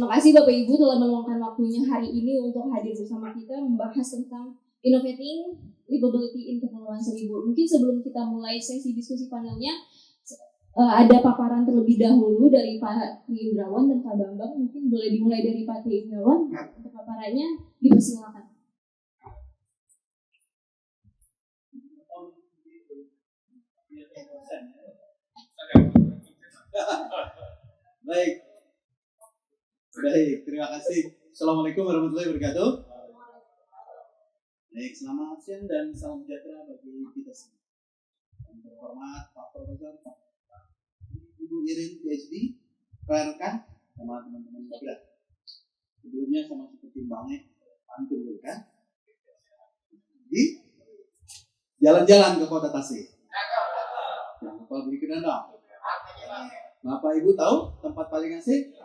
Terima kasih Bapak Ibu telah meluangkan waktunya hari ini untuk hadir bersama kita membahas tentang Innovating Livability in Kepulauan Seribu. Mungkin sebelum kita mulai sesi diskusi panelnya, ada paparan terlebih dahulu dari Pak Tri Indrawan dan Pak Bambang. Mungkin boleh dimulai dari Pak Tri Indrawan untuk paparannya, dipersilakan. Baik, terima kasih. Assalamualaikum warahmatullahi wabarakatuh. Baik, selamat siang dan salam sejahtera bagi kita semua. Yang terhormat Pak Profesor, Pak Ibu Irin PhD, rekan sama teman-teman kita. Sebelumnya sama seperti Bang pantun dulu kan? Di jalan-jalan ke Kota Tasik. Jangan lupa beli kedandang. Bapak Ibu tahu tempat paling asik?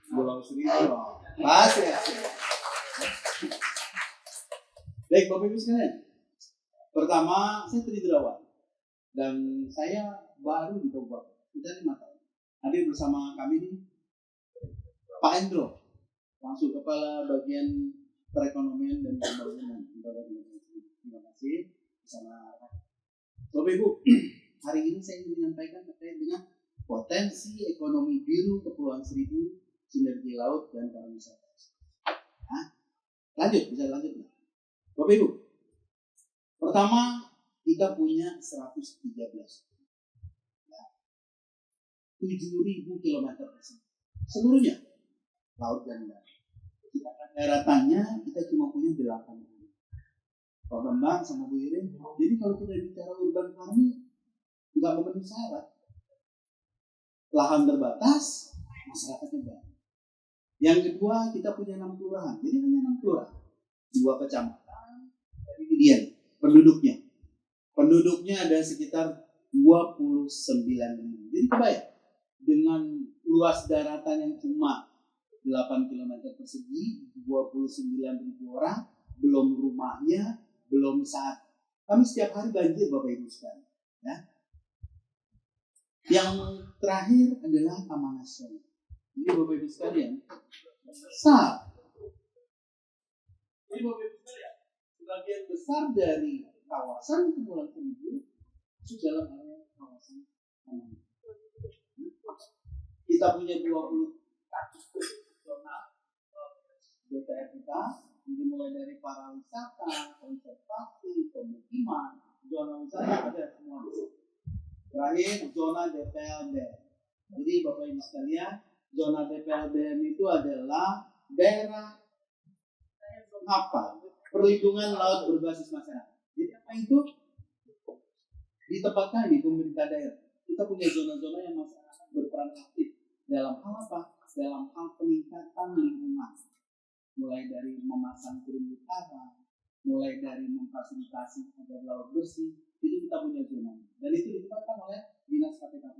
Pulau Seribu. Pasti asik. Baik Bapak Ibu sekalian. Pertama, saya Tri Indrawan dan saya baru di Kabupaten. Sudah 5 tahun. Hadir bersama kami ini Pak Endro, langsung Kepala Bagian Perekonomian dan Pembangunan. Terima kasih bersama Bapak Ibu. Hari ini saya ingin menyampaikan terkait dengan potensi ekonomi biru Kepulauan Seribu, sinergi laut dan pariwisata. Bisa lanjut. Bapak Ibu, pertama kita punya 113, 7.000 km persegi seluruhnya laut dan darat. Daratannya kita cuma punya 8. Pak Bambang sama Bu Irin. Jadi kalau kita bicara urban farming nggak memenuhi syarat. Lahan terbatas, masyarakatnya banyak. Yang kedua, kita punya 6 kelurahan. Jadi hanya 6 kelurahan. 2 kecamatan, jadi median penduduknya. Penduduknya ada sekitar 29.000. Jadi kebayang, dengan luas daratan yang cuma 8 km persegi, 29.000 orang, belum rumahnya, belum saat. Kami setiap hari banjir Bapak Ibu sekalian. Ya. Yang terakhir adalah Taman Nasional. Jadi Bapak Ibu sekalian, Jadi Bapak Ibu sekalian, sebagian besar dari kawasan Kepulauan Seribu itu dalam area kawasan Taman. Kita punya 20 zona DPR kita, jadi mulai dari pariwisata, konservasi, pemukiman, zona wisata ada semua. Terakhir, zona DPLDM. Jadi Bapak Ibu sekalian, zona DPLDM itu adalah daerah perlindungan laut berbasis masyarakat. Jadi apa itu? Ditempatkan di pemerintah daerah. Kita punya zona-zona yang masyarakat berperan aktif dalam hal apa? Dalam hal peningkatan lingkungan. Mulai dari memasang terumbu karang, mulai dari memfasilitasi agar laut bersih, itu kita punya zona. Dan itu ditempatkan oleh Dinas KPKP.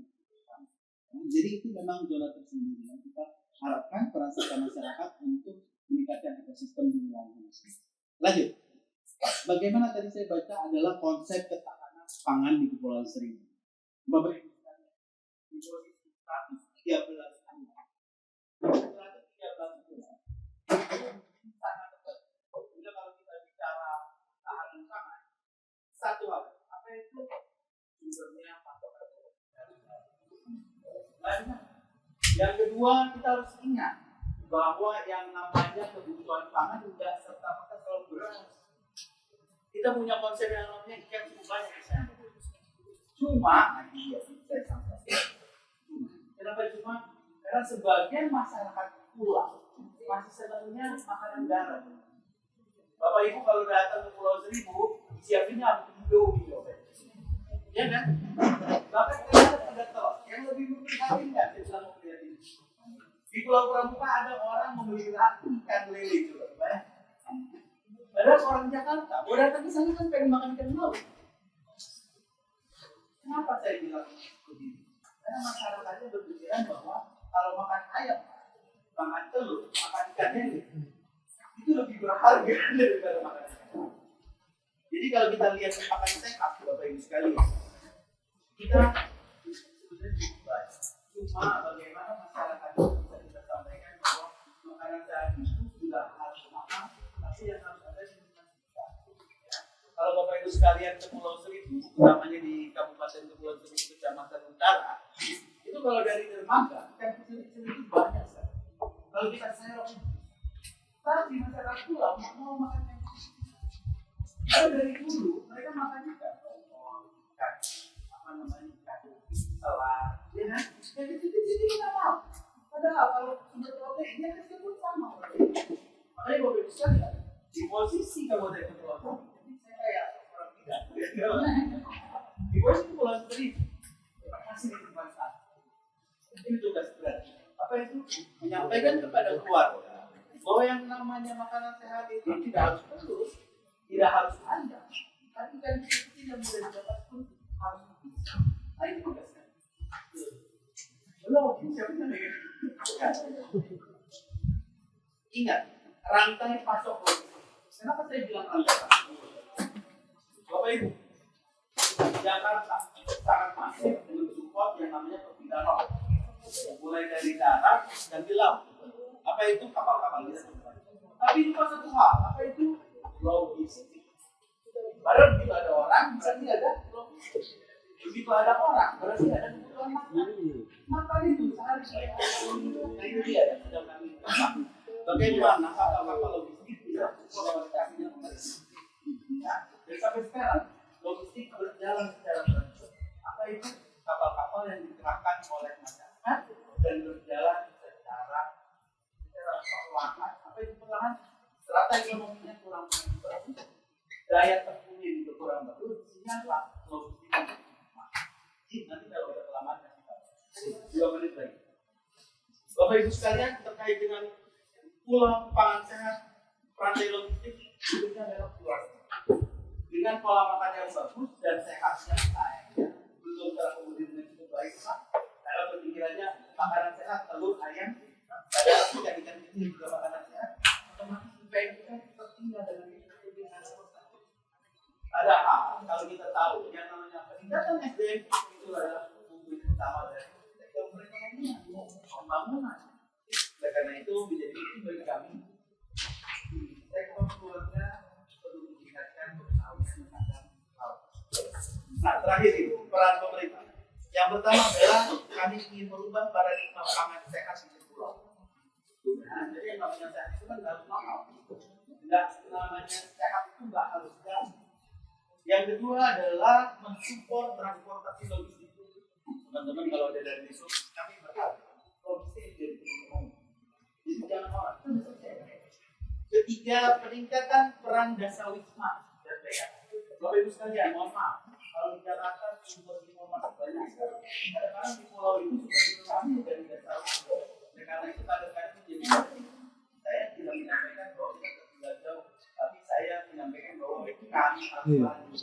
Jadi itu memang zona tersendiri yang kita harapkan peran serta masyarakat untuk meningkatkan ekosistem di wilayah. Lanjut. Bagaimana tadi saya baca adalah konsep ketahanan pangan di Kepulauan Seribu. Bapak Ibu sekalian, di posisi 113 bulan. 113 bulan. Sangat tepat. Bila kalau kita bicara ketahanan pangan, satu hal, apa itu? Sumbernya pasokan. Banyak. Yang kedua, kita harus ingat bahwa yang namanya kebutuhan pangan tidak serta-merta selalu beras. Kita punya konsep yang namanya ikan cukup banyak di sana. Cuma, saya sampaikan. Kenapa cuma? Karena sebagian masyarakat pulau masih senangnya makanan darat. Bapak Ibu kalau datang ke Pulau Seribu, siapinnya Indomie. Ya kan? Bahkan kita ada telur yang lebih berkali nggak kita mau lihat ini. Di Pulau Pramuka ada orang memelihara ikan lele juga, ya. Padahal orang Jakarta, mau datang ke sana kan pengen makan ikan laut. Kenapa saya bilang begini? Karena masyarakatnya berpikiran bahwa kalau makan ayam, makan telur, makan ikan lele, itu lebih berharga daripada makan ikan. Jadi kalau kita lihat makan sehat, Bapak Ibu sekalian, kita sebenarnya cukup baik. Cuma bagaimana masyarakat bisa kita sampaikan bahwa sekalian ke Pulau Seribu, namanya di Kabupaten Kepulauan Seribu, Kecamatan Utara, itu kalau dari dermaga, ikan kecil-kecil itu banyak sekali. Kalau kita serok, tapi masyarakat pulau mau makan ikan kecil. Kalau dari dulu mereka makan ikan, ikan apa namanya ikan selat, ya kan? Yang kecil-kecil itu nggak mau. Padahal kalau sumber proteinnya kecil pun sama. Makanya gue bisa lihat di posisi Kabupaten Kepulauan Seribu, saya kayak orang tidak. Di posisi Kepulauan Seribu, masih dimanfaatkan. Ini tugas berat. Apa itu? Menyampaikan kepada keluarga bahwa yang namanya makanan sehat itu tidak harus terus, tidak harus ada, tapi kan kecil yang mudah didapat pun harus bisa. Nah itu tugasnya. Belum, siapa yang ingat rantai pasok logistik. Kenapa saya bilang rantai pasok? Bapak Ibu, Jakarta sangat masif dengan support yang namanya perpindahan laut. Mulai dari darat dan di laut. Apa itu kapal-kapal kita? Tapi lupa satu hal, apa itu logistik? Padahal begitu ada orang, berarti ada logistik. Begitu ada orang, berarti ada kebutuhan makan. Makan itu sehari-hari. Nah itu dia yang sedang kami lakukan. Bagaimana kapal-kapal logistik bisa kualitasnya nah, dan sampai sekarang logistik berjalan secara berlanjut. Apa itu kapal-kapal yang dikerahkan oleh masyarakat dan berjalan secara perlahan. Apa itu perlahan? Strata ekonominya kurang bagus, daya tampungnya juga kurang bagus, sinyal logistik. Nanti kalau udah kelamaan kasih tahu. 2 menit lagi. Bapak Ibu sekalian, terkait dengan pulau pangan sehat, rantai logistik itu adalah keluarga. Dengan pola makan yang bagus dan sehatnya saya belum terkomodir dengan cukup baik, Pak. Dalam pemikirannya makanan sehat, telur, ayam, ada ikan-ikan kecil juga makanan sehat. Otomatis supaya kita tertinggal dengan ada hal kalau kita tahu yang namanya peningkatan SDM itu adalah fungsi utama dari sektor perekonomian, pembangunan. Oleh karena itu menjadi penting bagi kami di sektor keluarga perlu ditingkatkan persaingan terhadap hal. Nah terakhir itu peran pemerintah. Yang pertama adalah kami ingin merubah paradigma pangan sehat di pulau. Nah, jadi yang namanya sehat itu kan harus mahal. Tidak namanya sehat itu nggak harus jauh. Yang kedua adalah mensupport transportasi logistik. Teman-teman kalau ada dari besok kami berharap logistik jadi ekonomi. Jadi jangan orang itu bisa selesai. Ketiga, peningkatan peran Dasawisma dan PK. Bapak Ibu sekalian, mohon maaf kalau di Jakarta sumber informasi banyak sekali. Kadang-kadang di pulau itu sumber informasi dari Dasawisma. Karena itu kadang-kadang jadi saya tidak menyampaikan bahwa kita tidak jauh. Tapi saya menyampaikan bahwa kami harus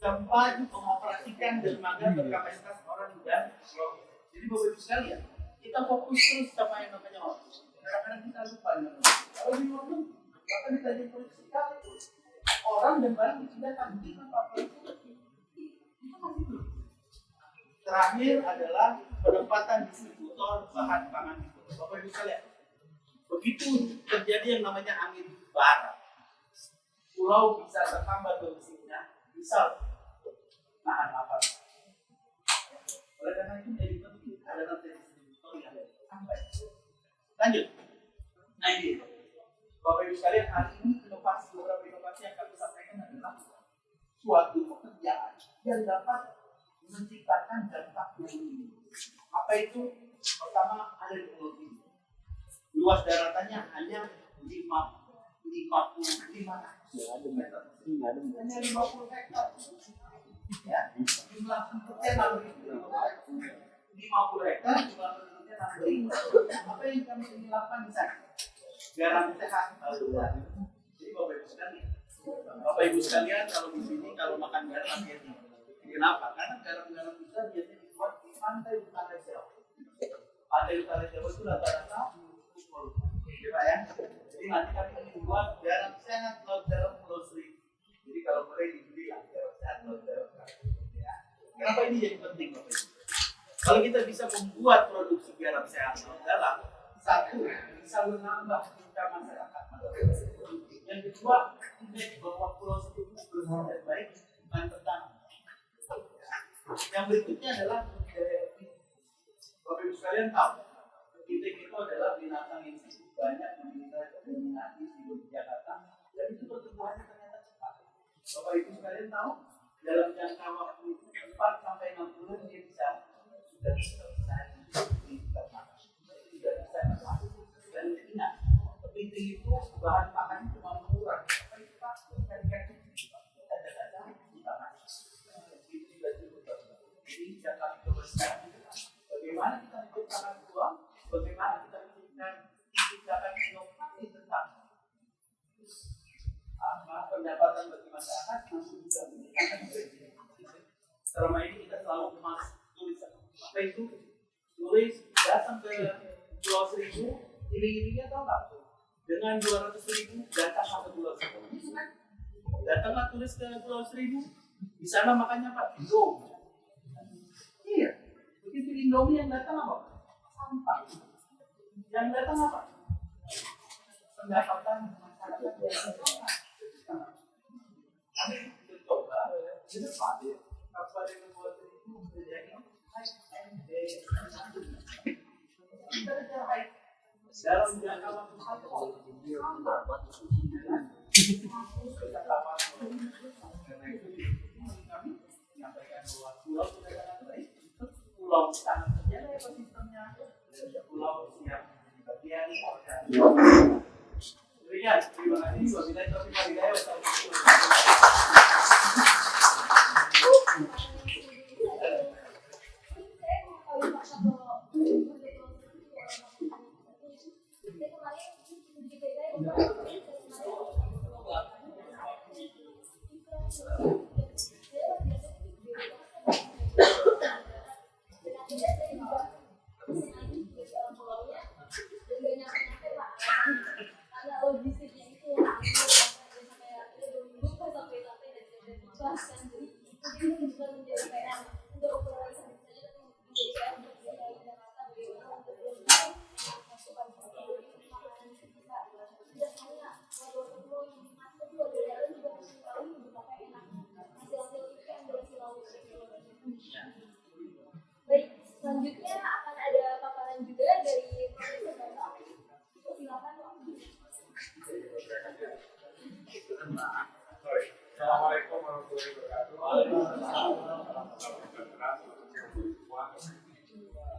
keempat, mengoperasikan dermaga berkapasitas orang dan logis. Jadi Bapak Ibu sekalian, kita fokus terus sama yang namanya logis. Kadang-kadang kita lupa dengan kalau di luar negeri, bahkan di tajam produksi itu orang dan barang sudah canggih tanpa produksi. Itu masih belum. Terakhir adalah penempatan distributor bahan pangan itu. Bapak Ibu sekalian, begitu terjadi yang namanya angin barat, pulau bisa terhambat logistiknya, bisa nahan lapar. Oleh karena itu menjadi penting ada rantai distributor yang sampai. Lanjut. Nah ini, Bapak Ibu sekalian, hari ini beberapa inovasi yang kami sampaikan adalah suatu pekerjaan yang dapat menciptakan dampak yang tinggi. Apa itu? Pertama ada di Pulau Timur. Luas daratannya hanya 55 meter. Hanya 50 hektar. Ya, jumlah penduduknya 50 hektar, jumlah penduduknya 65. Apa yang kami ingin lakukan di sana? Garam sehat. Jadi Bapak Ibu sekalian, kalau di sini kalau makan garam hati-hati. Kenapa? Karena garam-garam kita biasanya dibuat di pantai utara Jawa. Pantai utara Jawa itu rata-rata Pak ya. Jadi nanti kami ingin membuat garam sehat laut garam Pulau Seribu. Jadi kalau boleh dibilang garam sehat laut garam. Ya. Kenapa ini jadi penting Bapak Ibu? Kalau kita bisa membuat produksi garam sehat laut garam, satu bisa menambah tingkat masyarakat. Yang kedua, indeks bahwa Pulau Seribu berhasil baik bukan tentang. Yang berikutnya adalah Bapak Ibu sekalian tahu, kepiting itu adalah binatang yang cukup banyak dominasi di Jakarta, dan itu pertumbuhannya ternyata cepat. Bapak Ibu sekalian tahu, dalam jangka waktu 4 sampai 6 bulan dia sudah bisa di ternak, sudah bisa masak. Dan ingat, kepiting itu bahan pakannya cuma murah. Jadi jangan berlebihan. Bagaimana kita menciptakan peluang? Bagaimana kita menciptakan inovasi tentang pendapatan bagi masyarakat masih juga menciptakan presiden. Selama ini kita selalu tulis apa itu? Tulis datang ke Pulau Seribu, iring-iringnya tahu nggak? Dengan 200.000 datang ke Pulau Seribu. Datanglah tulis ke Pulau Seribu. Di sana makannya apa? Indomie. Iya. Begitu Indomie yang datang apa? Sampah. Yang datang apa? Pendapatan masyarakat biasa. Coba, ke depan ya. Apa yang membuat itu menjadi dalam jangka waktu 1 tahun. Menyampaikan bahwa pulau sudah sangat baik, pulau sangat terjaga ekosistemnya, pulau siap menjadi bagian organisasi. Demikian, terima kasih. Wabillahi taufiq wal hidayah. Selanjutnya akan ada paparan juga dari Profesor Bapak. Silakan Pak. Assalamualaikum warahmatullahi wabarakatuh.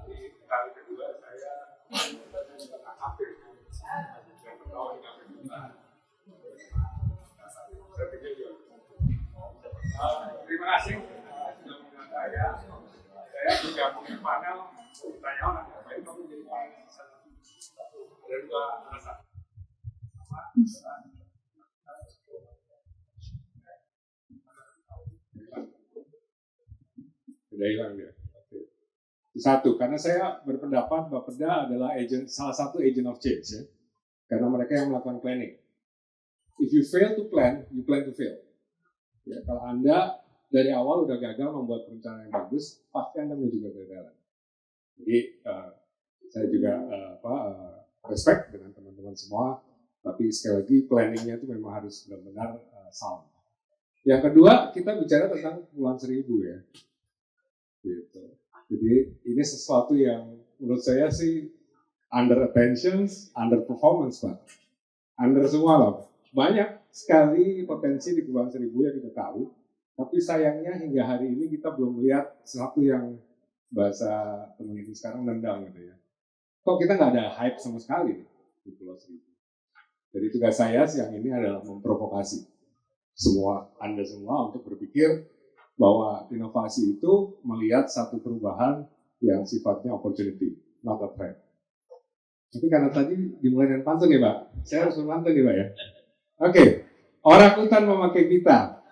Di kali kedua saya hampir yang pertama di kali kedua. Saya pikir juga. Terima kasih sudah mengundang saya. Saya juga punya panel tanya orang apa itu menjadi panel. Ada dua alasan. Sudah hilang dia. Satu, karena saya berpendapat Bapeda adalah salah satu agent of change ya. Karena mereka yang melakukan planning. If you fail to plan, you plan to fail. Ya, kalau Anda dari awal udah gagal membuat perencanaan yang bagus, pasti Anda menuju kegagalan. Jadi saya juga respect dengan teman-teman semua, tapi sekali lagi planningnya itu memang harus benar-benar sound. Yang kedua, kita bicara tentang Kepulauan Seribu ya. Gitu. Jadi ini sesuatu yang menurut saya sih under attention, under performance Pak. Under semua lah. Banyak sekali potensi di Kepulauan Seribu yang kita tahu, tapi sayangnya hingga hari ini kita belum melihat sesuatu yang bahasa teman-teman sekarang nendang gitu ya. Kok kita nggak ada hype sama sekali nih di Pulau Seribu. Jadi tugas saya siang ini adalah memprovokasi Anda semua untuk berpikir bahwa inovasi itu melihat satu perubahan yang sifatnya opportunity, not a threat. Tapi karena tadi dimulai dengan pantun ya Pak, saya harus pantun ya Pak ya. Oke, orang hutan memakai pita,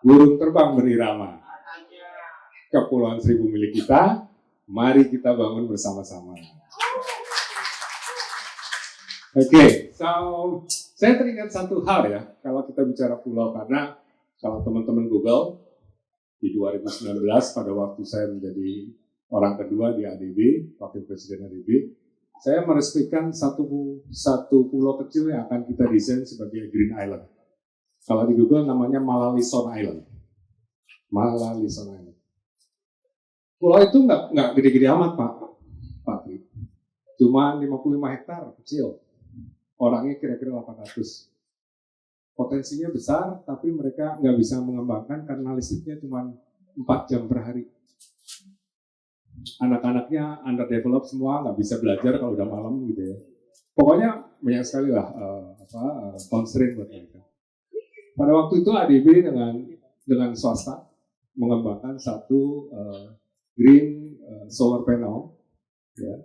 burung terbang berirama. Kepulauan Seribu milik kita, mari kita bangun bersama-sama. Oke, so saya teringat satu hal ya, kalau kita bicara pulau, karena kalau teman-teman Google, di 2019 pada waktu saya menjadi orang kedua di ADB, Wakil Presiden ADB, saya meresmikan satu pulau kecil yang akan kita desain sebagai Green Island. Kalau di Google namanya Malalison Island. Malalison Island. Pulau itu nggak gede-gede amat, Pak. Cuma 55 hektar, kecil. Orangnya kira-kira 800. Potensinya besar, tapi mereka nggak bisa mengembangkan karena listriknya cuma 4 jam per hari. Anak-anaknya underdeveloped semua, nggak bisa belajar kalau udah malam gitu ya. Pokoknya banyak sekali lah constraint buat mereka. Pada waktu itu ADB dengan swasta mengembangkan satu green solar panel ya,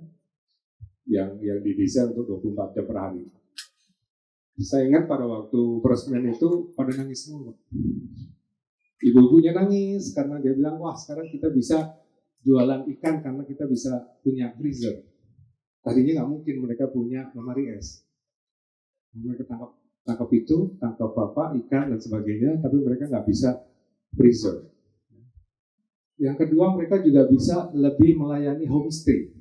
yang didesain untuk 24 jam per hari. Saya ingat pada waktu peresmian itu pada nangis semua. Ibu-ibunya nangis karena dia bilang, wah sekarang kita bisa jualan ikan karena kita bisa punya freezer. Tadinya nggak mungkin mereka punya lemari es. Mereka tangkap itu, tangkap ikan dan sebagainya, tapi mereka nggak bisa freezer. Yang kedua, mereka juga bisa lebih melayani homestay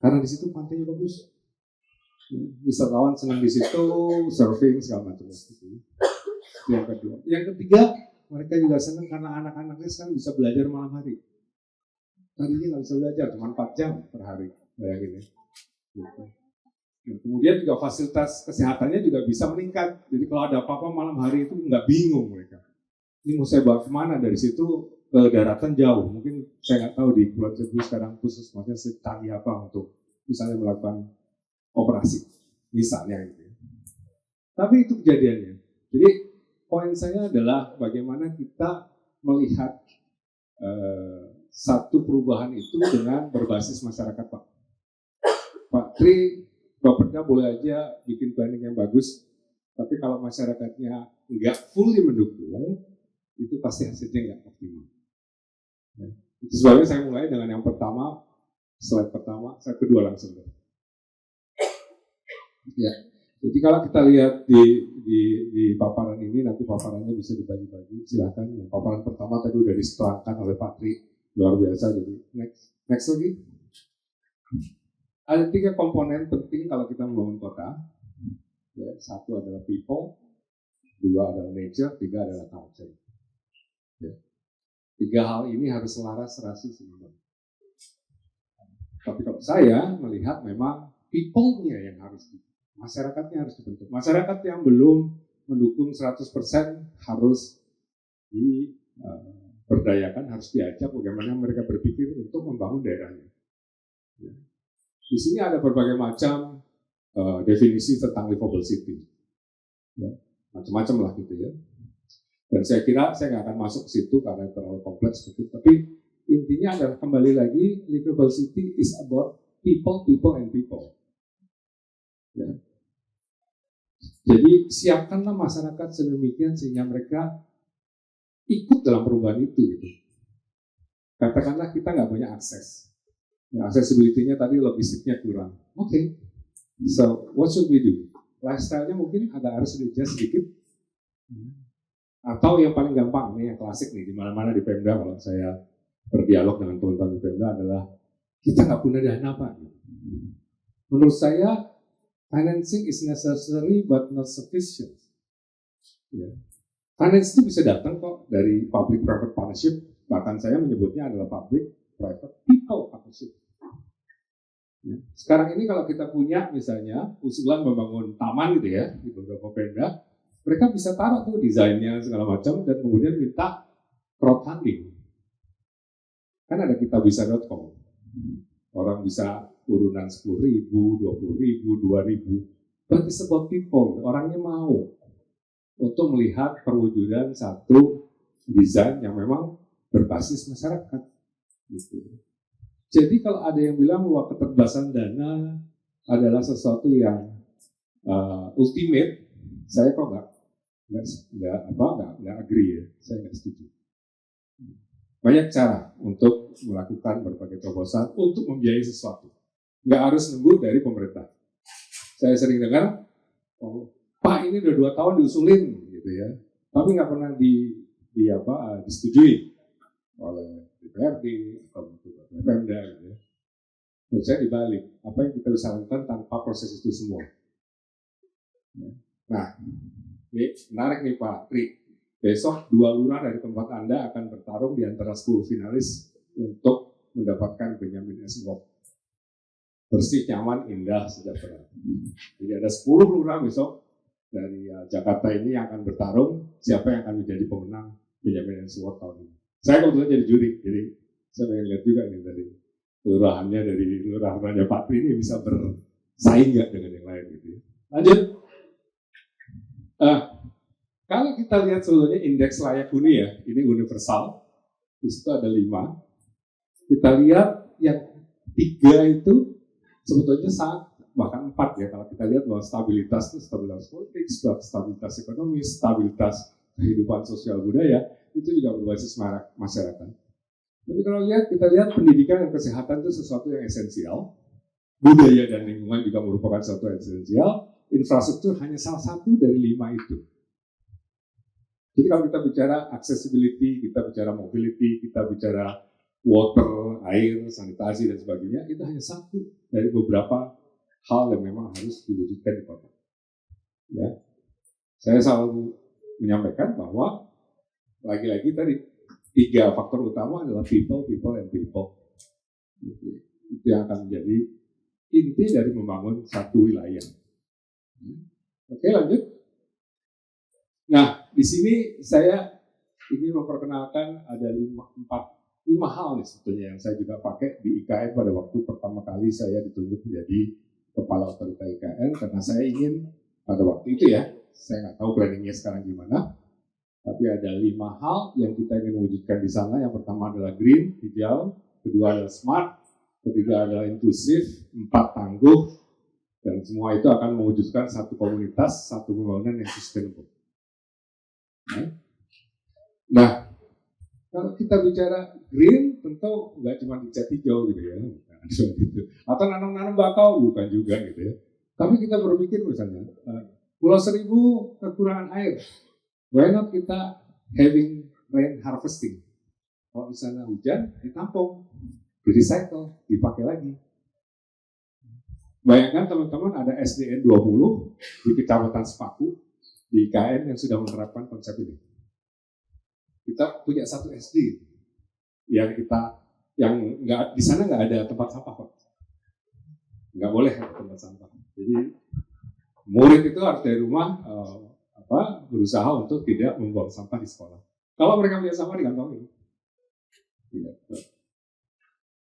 karena di situ pantainya bagus. Wisatawan senang di situ, surfing segala macam itu. Yang kedua, yang ketiga, mereka juga senang karena anak-anaknya sekarang bisa belajar malam hari. Tadinya nggak bisa belajar, cuma 4 jam per hari, bayangin ya. Gitu. Kemudian juga fasilitas kesehatannya juga bisa meningkat. Jadi kalau ada apa-apa malam hari itu nggak bingung mereka. Ini mau saya bawa kemana dari situ ke daratan jauh. Mungkin saya nggak tahu di Pulau Seribu sekarang khusus maksudnya secanggih apa untuk misalnya melakukan operasi, misalnya gitu. Tapi itu kejadiannya. Jadi poin saya adalah bagaimana kita melihat satu perubahan itu dengan berbasis masyarakat, Pak. Pak Tri, Bapeda boleh aja bikin planning yang bagus, tapi kalau masyarakatnya nggak fully mendukung, itu pasti hasilnya nggak optimal. Ya. Itu sebabnya saya mulai dengan yang pertama, slide pertama, slide kedua langsung. Ya. Jadi kalau kita lihat di paparan ini, nanti paparannya bisa dibagi-bagi, silakan. Yang paparan pertama tadi udah disetelahkan oleh Pak Tri, luar biasa. Jadi next lagi. Ada 3 komponen penting kalau kita membangun kota. Ya, 1 adalah people, 2 adalah nature, 3 adalah culture. Ya. 3 hal ini harus selaras serasi seimbang. Tapi kalau saya melihat memang people-nya yang harus masyarakatnya harus dibentuk. Masyarakat yang belum mendukung 100% harus diberdayakan, harus diajak bagaimana mereka berpikir untuk membangun daerahnya. Ya. Di sini ada berbagai macam definisi tentang livable city, ya, macam-macam lah gitu ya. Dan saya kira saya nggak akan masuk ke situ karena terlalu kompleks gitu. Tapi intinya adalah kembali lagi livable city is about people, and people. Ya. Jadi siapkanlah masyarakat sedemikian sehingga mereka ikut dalam perubahan itu. Gitu. Katakanlah kita nggak punya akses. Ya, accessibility-nya tadi logistiknya kurang. Oke. So, what should we do? Lifestyle-nya mungkin harus adjust sedikit. Atau yang paling gampang, nih yang klasik nih, di mana-mana di Pemda, kalau saya berdialog dengan teman-teman di Pemda adalah, kita nggak punya dana, Pak. Menurut saya, financing is necessary but not sufficient. Ya. Finance itu bisa datang kok dari public-private partnership, bahkan saya menyebutnya adalah public-private people partnership. Ya. Sekarang ini kalau kita punya misalnya usulan membangun taman gitu ya di beberapa Pemda, mereka bisa taruh tuh desainnya segala macam dan kemudian minta crowdfunding. Kan ada kitabisa.com. Orang bisa urunan 10.000, 20.000, 2.000. But it's about people. Orangnya mau untuk melihat perwujudan satu desain yang memang berbasis masyarakat. Gitu. Jadi kalau ada yang bilang bahwa keterbatasan dana adalah sesuatu yang ultimate, saya kok nggak agree ya, saya nggak setuju. Banyak cara untuk melakukan berbagai terobosan untuk membiayai sesuatu, nggak harus nunggu dari pemerintah. Saya sering dengar, oh, Pak ini udah 2 tahun diusulin gitu ya, tapi nggak pernah disetujui oleh DPRD atau Pemda gitu ya. Menurut saya dibalik, apa yang kita bisa lakukan tanpa proses itu semua. Nah, Ini menarik nih Pak Tri. Besok 2 lurah dari tempat Anda akan bertarung di antara 10 finalis untuk mendapatkan Benjamin S. Award. Bersih, nyaman, indah, sejahtera. Jadi ada 10 lurah besok dari Jakarta ini yang akan bertarung siapa yang akan menjadi pemenang Benjamin S. Award tahun ini. Saya kebetulan jadi juri, jadi saya pengen lihat juga nih dari kelurahannya, dari lurah-lurahnya Pak Tri ini bisa bersaing nggak dengan yang lain gitu ya. Lanjut. Kalau kita lihat sebetulnya indeks layak huni ya, ini universal. Di situ ada 5. Kita lihat yang 3 itu sebetulnya sangat, bahkan 4 ya. Kalau kita lihat bahwa stabilitas itu stabilitas politik, stabilitas ekonomi, stabilitas kehidupan sosial budaya, itu juga berbasis masyarakat. Tapi kalau kita lihat pendidikan dan kesehatan itu sesuatu yang esensial. Budaya dan lingkungan juga merupakan sesuatu yang esensial. Infrastruktur hanya salah satu dari 5 itu. Jadi kalau kita bicara accessibility, kita bicara mobility, kita bicara water, air, sanitasi, dan sebagainya, itu hanya satu dari beberapa hal yang memang harus diwujudkan di kota. Ya. Saya selalu menyampaikan bahwa lagi-lagi tadi 3 faktor utama adalah people, and people. Itu yang akan menjadi inti dari membangun satu wilayah. Oke, lanjut. Nah, di sini saya ingin memperkenalkan ada 5 hal nih sebetulnya yang saya juga pakai di IKN pada waktu pertama kali saya ditunjuk menjadi kepala otorita IKN, karena saya ingin pada waktu itu ya, saya nggak tahu planningnya sekarang gimana, tapi ada 5 hal yang kita ingin wujudkan di sana. Yang pertama adalah green, hijau, kedua adalah smart, ketiga adalah inklusif, 4 tangguh, dan semua itu akan mewujudkan satu komunitas, satu pembangunan yang sustainable. Nah, kalau kita bicara green, tentu nggak cuma dicat hijau gitu ya, atau nanam-nanam bakau, bukan juga gitu ya. Tapi kita berpikir misalnya, Pulau Seribu kekurangan air, why not kita having rain harvesting? Kalau misalnya hujan, ditampung, di-recycle, dipakai lagi. Bayangkan teman-teman ada SDN 20 di Kecamatan Sepaku, di IKN yang sudah menerapkan konsep ini. Kita punya satu SD yang nggak, di sana nggak ada tempat sampah Pak. Nggak boleh ada tempat sampah. Jadi murid itu harus dari rumah berusaha untuk tidak membuang sampah di sekolah. Kalau mereka punya sampah dikantongin.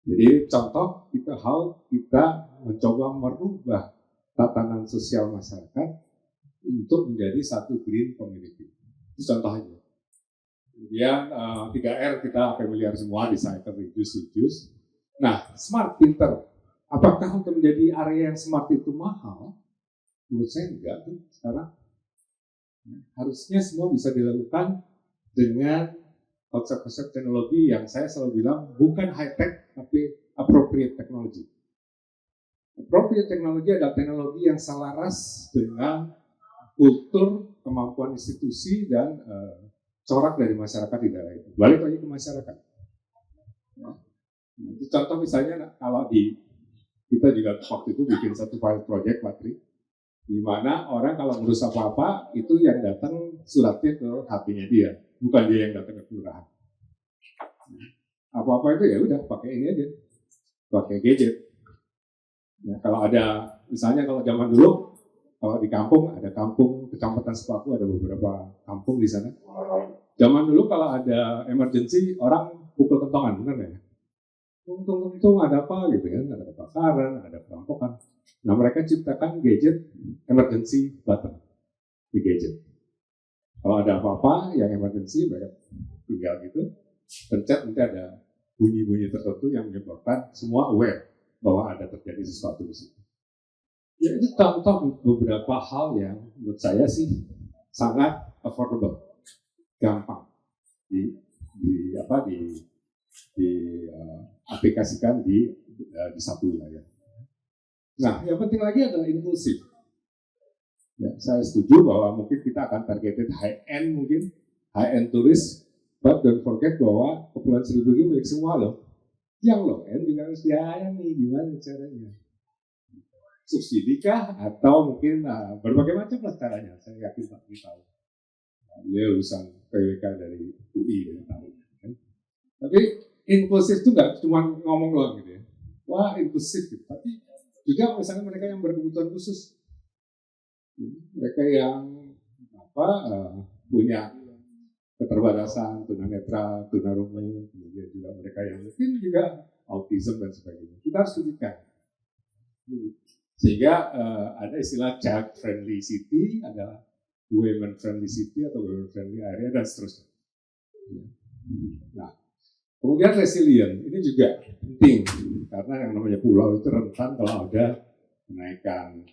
Jadi contoh kita mencoba merubah tatanan sosial masyarakat untuk menjadi satu green community. Itu contoh aja. Kemudian 3R kita familiar semua, recycle, reduce. Nah, smart, pinter. Apakah untuk menjadi area yang smart itu mahal? Menurut saya enggak tuh sekarang. Harusnya semua bisa dilakukan dengan konsep-konsep teknologi yang saya selalu bilang bukan high-tech, tapi appropriate technology. Appropriate technology adalah teknologi yang selaras dengan kultur, kemampuan institusi, dan corak dari masyarakat di daerah itu. Balik lagi ke masyarakat. Ya. Contoh misalnya kalau kita juga waktu itu bikin satu pilot project, Pak Tri, di mana orang kalau ngurus apa-apa, itu yang datang suratnya ke HP-nya dia, bukan dia yang datang ke kelurahan. Apa-apa itu ya udah pakai ini aja, pakai gadget. Ya, kalau ada, misalnya kalau zaman dulu, kalau di kampung, ada kampung Kecamatan Sepaku, ada beberapa kampung di sana. Zaman dulu kalau ada emergency, orang pukul kentongan, benar nggak ya? Untung ada apa gitu kan, ada kebakaran, ada perampokan. Nah mereka ciptakan gadget emergency button di gadget. Kalau ada apa-apa yang emergency, mereka tinggal gitu, pencet, nanti ada bunyi-bunyi tertentu yang menyebabkan semua aware bahwa ada terjadi sesuatu di situ. Ya itu contoh beberapa hal yang menurut saya sih sangat affordable, gampang aplikasikan di satu wilayah. Nah, yang penting lagi adalah inklusif. Ya, saya setuju bahwa mungkin kita akan targeted high-end turis, but don't forget bahwa Kepulauan Seribu ini milik semua loh. Yang low-end juga harus dilayani, gimana caranya? subsidi kah atau mungkin berbagai macam lah caranya. Saya yakin Pak tahu. Dia lulusan PWK dari UI dia tahu. Kan? Tapi inklusif itu nggak cuma ngomong doang gitu ya. Wah inklusif gitu. Tapi juga misalnya mereka yang berkebutuhan khusus, mereka yang punya keterbatasan, tunanetra, tunarungu, kemudian juga mereka yang mungkin juga autism dan sebagainya. Kita harus tunjukkan. Sehingga ada istilah child friendly city, ada women friendly city atau women friendly area dan seterusnya. Nah, kemudian resilient ini juga penting karena yang namanya pulau itu rentan kalau ada kenaikan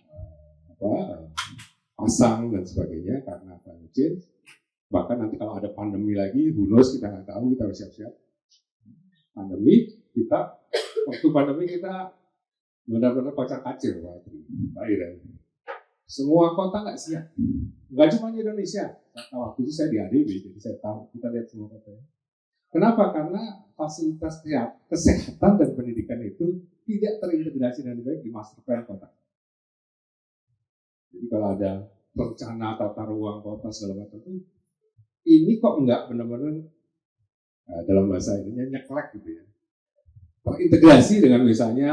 pasang dan sebagainya karena climate change. Bahkan nanti kalau ada pandemi lagi, who knows, kita nggak tahu, kita harus siap-siap. Pandemi, waktu pandemi kita benar-benar kocar-kacir Pak Iren. Semua kota nggak siap. Nggak cuma di Indonesia. Waktu itu saya di ADB, jadi saya tahu, kita lihat semua kotanya. Kenapa? Karena fasilitas kesehatan dan pendidikan itu tidak terintegrasi dengan baik di master plan kota. Jadi kalau ada rencana tata ruang kota segala macam itu, ini kok nggak benar-benar dalam bahasa ininya nyeklek gitu ya. Terintegrasi dengan misalnya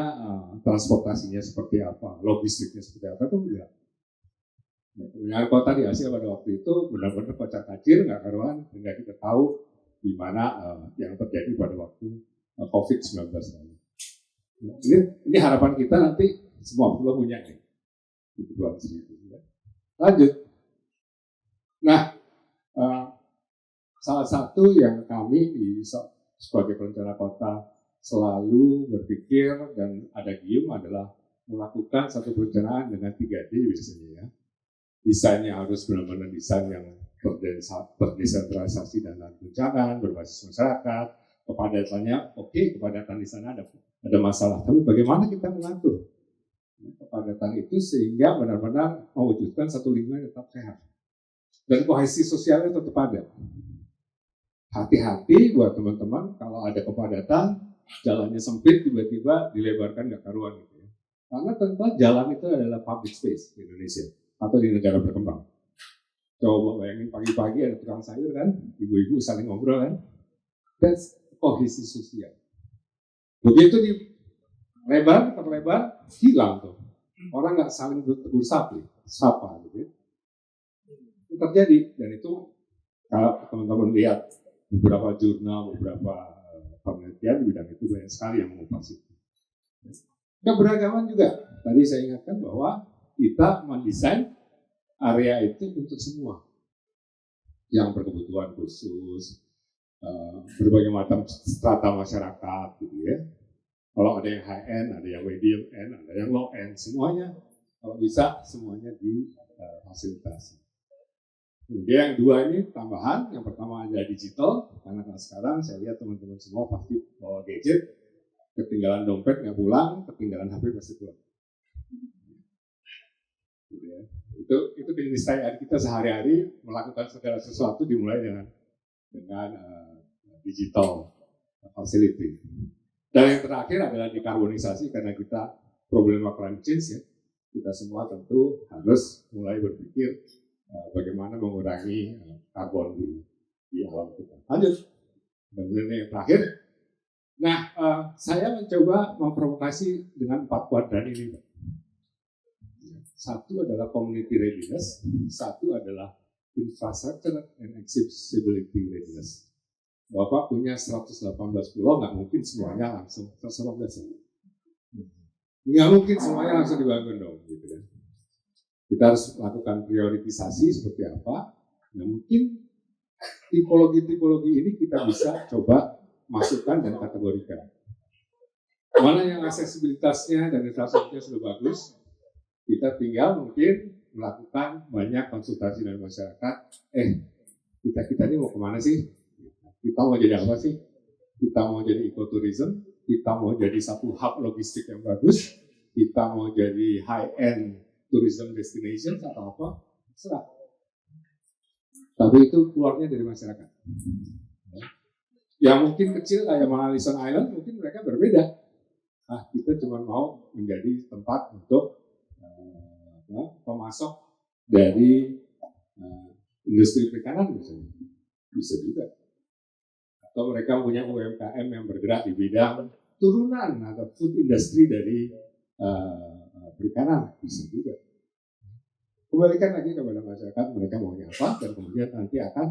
transportasinya seperti apa, logistiknya seperti apa itu enggak. Nah, kota di Asia pada waktu itu benar-benar kocar-kacir, nggak karuan, sehingga kita tahu di mana yang terjadi pada waktu COVID-19 lalu. Ini harapan kita nanti semua pulau punya nih. Lanjut. Nah, salah satu yang kami sebagai perencana kota selalu berpikir dan ada gium adalah melakukan satu perencanaan dengan 3D biasanya ya. Desainnya harus benar-benar desain yang terdesentralisasi dan perencanaan berbasis masyarakat. Kepadatannya kepadatan di sana ada masalah, tapi bagaimana kita mengatur kepadatan itu sehingga benar-benar mewujudkan satu lingkungan yang tetap sehat dan kohesi sosialnya tetap ada. Hati-hati buat teman-teman kalau ada kepadatan, jalannya sempit tiba-tiba dilebarkan nggak karuan gitu ya. Karena tentu jalan itu adalah public space di Indonesia atau di negara berkembang. Coba bayangin pagi-pagi ada tukang sayur kan, ibu-ibu saling ngobrol kan, that's kohesi sosial. Begitu di terlebar, hilang tuh. Orang nggak saling bertegur sapa gitu ya. Itu terjadi, dan itu kalau teman-teman lihat beberapa jurnal, beberapa penelitian di bidang itu banyak sekali yang mengupas itu. Keberagaman juga, tadi saya ingatkan bahwa kita mendesain area itu untuk semua yang berkebutuhan khusus, berbagai macam strata masyarakat gitu ya. Kalau ada yang high end, ada yang medium end, ada yang low end, semuanya kalau bisa semuanya difasilitasi. Kemudian yang dua ini tambahan, yang pertama ada digital, karena sekarang saya lihat teman-teman semua pasti bawa gadget, ketinggalan dompet nggak pulang, ketinggalan HP pasti pulang. Gitu ya. Itu keniscayaan kita sehari-hari melakukan segala sesuatu dimulai dengan digital facility. Dan yang terakhir adalah dekarbonisasi, karena kita problema climate change ya. Kita semua tentu harus mulai berpikir bagaimana mengurangi karbon di alam kita. Lanjut. Kemudian yang terakhir. Nah, saya mencoba memprovokasi dengan 4 kuadran ini. Satu adalah community readiness, satu adalah infrastructure and accessibility readiness. Bapak punya 118 pulau, nggak mungkin semuanya langsung 118. Nggak mungkin semuanya langsung dibangun dong, gitu kan. Kita harus lakukan prioritisasi seperti apa. Nah, mungkin tipologi-tipologi ini kita bisa coba masukkan dan kategorikan. Mana yang aksesibilitasnya dan infrastrukturnya sudah bagus, kita tinggal mungkin melakukan banyak konsultasi dengan masyarakat. Kita ini mau kemana sih? Kita mau jadi apa sih? Kita mau jadi ekoturism, kita mau jadi satu hub logistik yang bagus, kita mau jadi high-end tourism destination atau apa? Serah. Tapi itu keluarnya dari masyarakat. Yang mungkin kecil kayak Malison Island, mungkin mereka berbeda. Kita cuma mau menjadi tempat untuk pemasok dari industri perikanan misalnya, bisa juga. Atau mereka punya UMKM yang bergerak di bidang turunan atau food industry dari perikanan, bisa juga. Kembalikan lagi kepada masyarakat, mereka maunya apa, dan kemudian nanti akan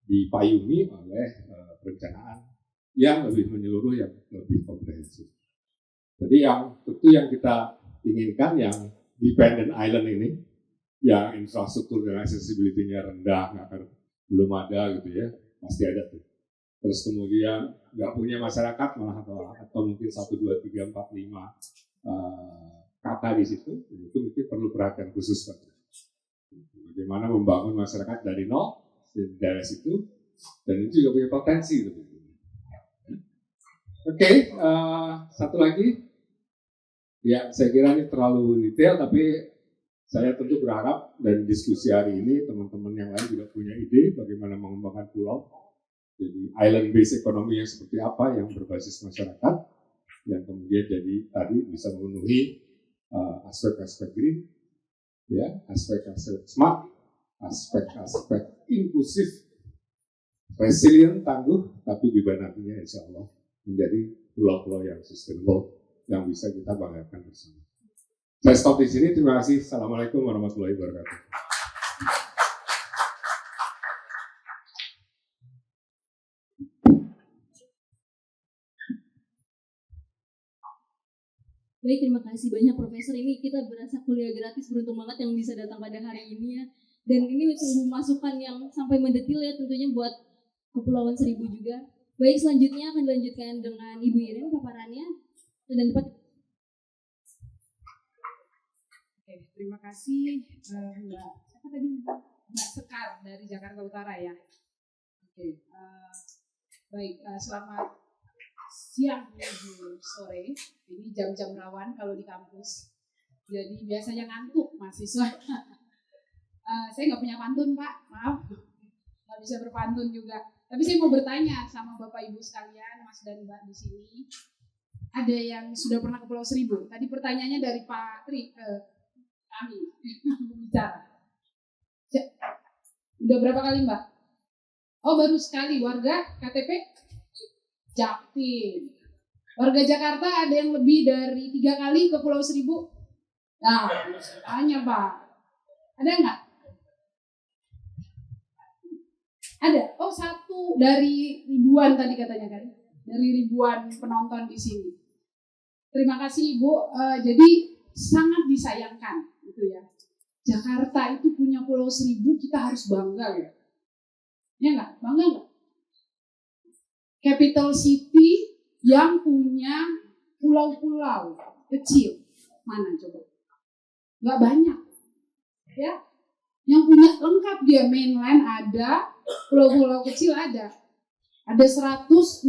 dipayungi oleh perencanaan yang lebih menyeluruh, yang lebih komprehensif. Jadi yang tentu yang kita inginkan yang dependent island ini, yang infrastruktur dan accessibility-nya rendah, belum ada gitu ya, pasti ada tuh. Terus kemudian nggak punya masyarakat malah atau mungkin 1, 2, 3, 4, 5 kata di situ, itu mungkin perlu perhatian khusus. Bagaimana membangun masyarakat dari nol di daerah situ, dan itu juga punya potensi. Oke, satu lagi. Ya, saya kira ini terlalu detail, tapi saya tentu berharap dari diskusi hari ini teman-teman yang lain juga punya ide bagaimana mengembangkan pulau. Jadi island based economy yang seperti apa yang berbasis masyarakat, yang kemudian jadi tadi bisa memenuhi aspek-aspek green, ya, aspek-aspek smart, aspek-aspek inklusif, resilient, tangguh, tapi juga nantinya insya Allah menjadi pulau-pulau yang sustainable yang bisa kita banggakan bersama. Saya stop di sini. Terima kasih. Assalamualaikum warahmatullahi wabarakatuh. Baik, terima kasih banyak Profesor. Ini kita berasa kuliah gratis, beruntung banget yang bisa datang pada hari ini ya. Dan ini sungguh masukan yang sampai mendetil ya, tentunya buat Kepulauan Seribu juga. Baik, selanjutnya akan dilanjutkan dengan Ibu Iren paparannya. Dan tempat. Oke, terima kasih Mbak Sekar dari Jakarta Utara ya. Oke, baik, selamat siang menuju sore. Ini jam-jam rawan kalau di kampus. Jadi biasanya ngantuk mahasiswa. Saya nggak punya pantun Pak, maaf, nggak bisa berpantun juga. Tapi saya mau bertanya sama Bapak Ibu sekalian, Mas dan Mbak di sini. Ada yang sudah pernah ke Pulau Seribu? Tadi pertanyaannya dari Pak Tri ke kami bicara. Udah berapa kali Mbak? Oh baru sekali. Warga KTP Jaktim. Warga Jakarta ada yang lebih dari 3 kali ke Pulau Seribu? Nah, tanya Pak. Ada nggak? Ada. Oh 1 dari ribuan tadi katanya kan? Dari ribuan penonton di sini. Terima kasih Ibu. Jadi sangat disayangkan gitu ya. Jakarta itu punya Pulau Seribu, kita harus bangga ya. Ya nggak? Bangga nggak? Capital City yang punya pulau-pulau kecil. Mana coba? Nggak banyak. Ya. Yang punya lengkap dia, mainland ada, pulau-pulau kecil ada. Ada 116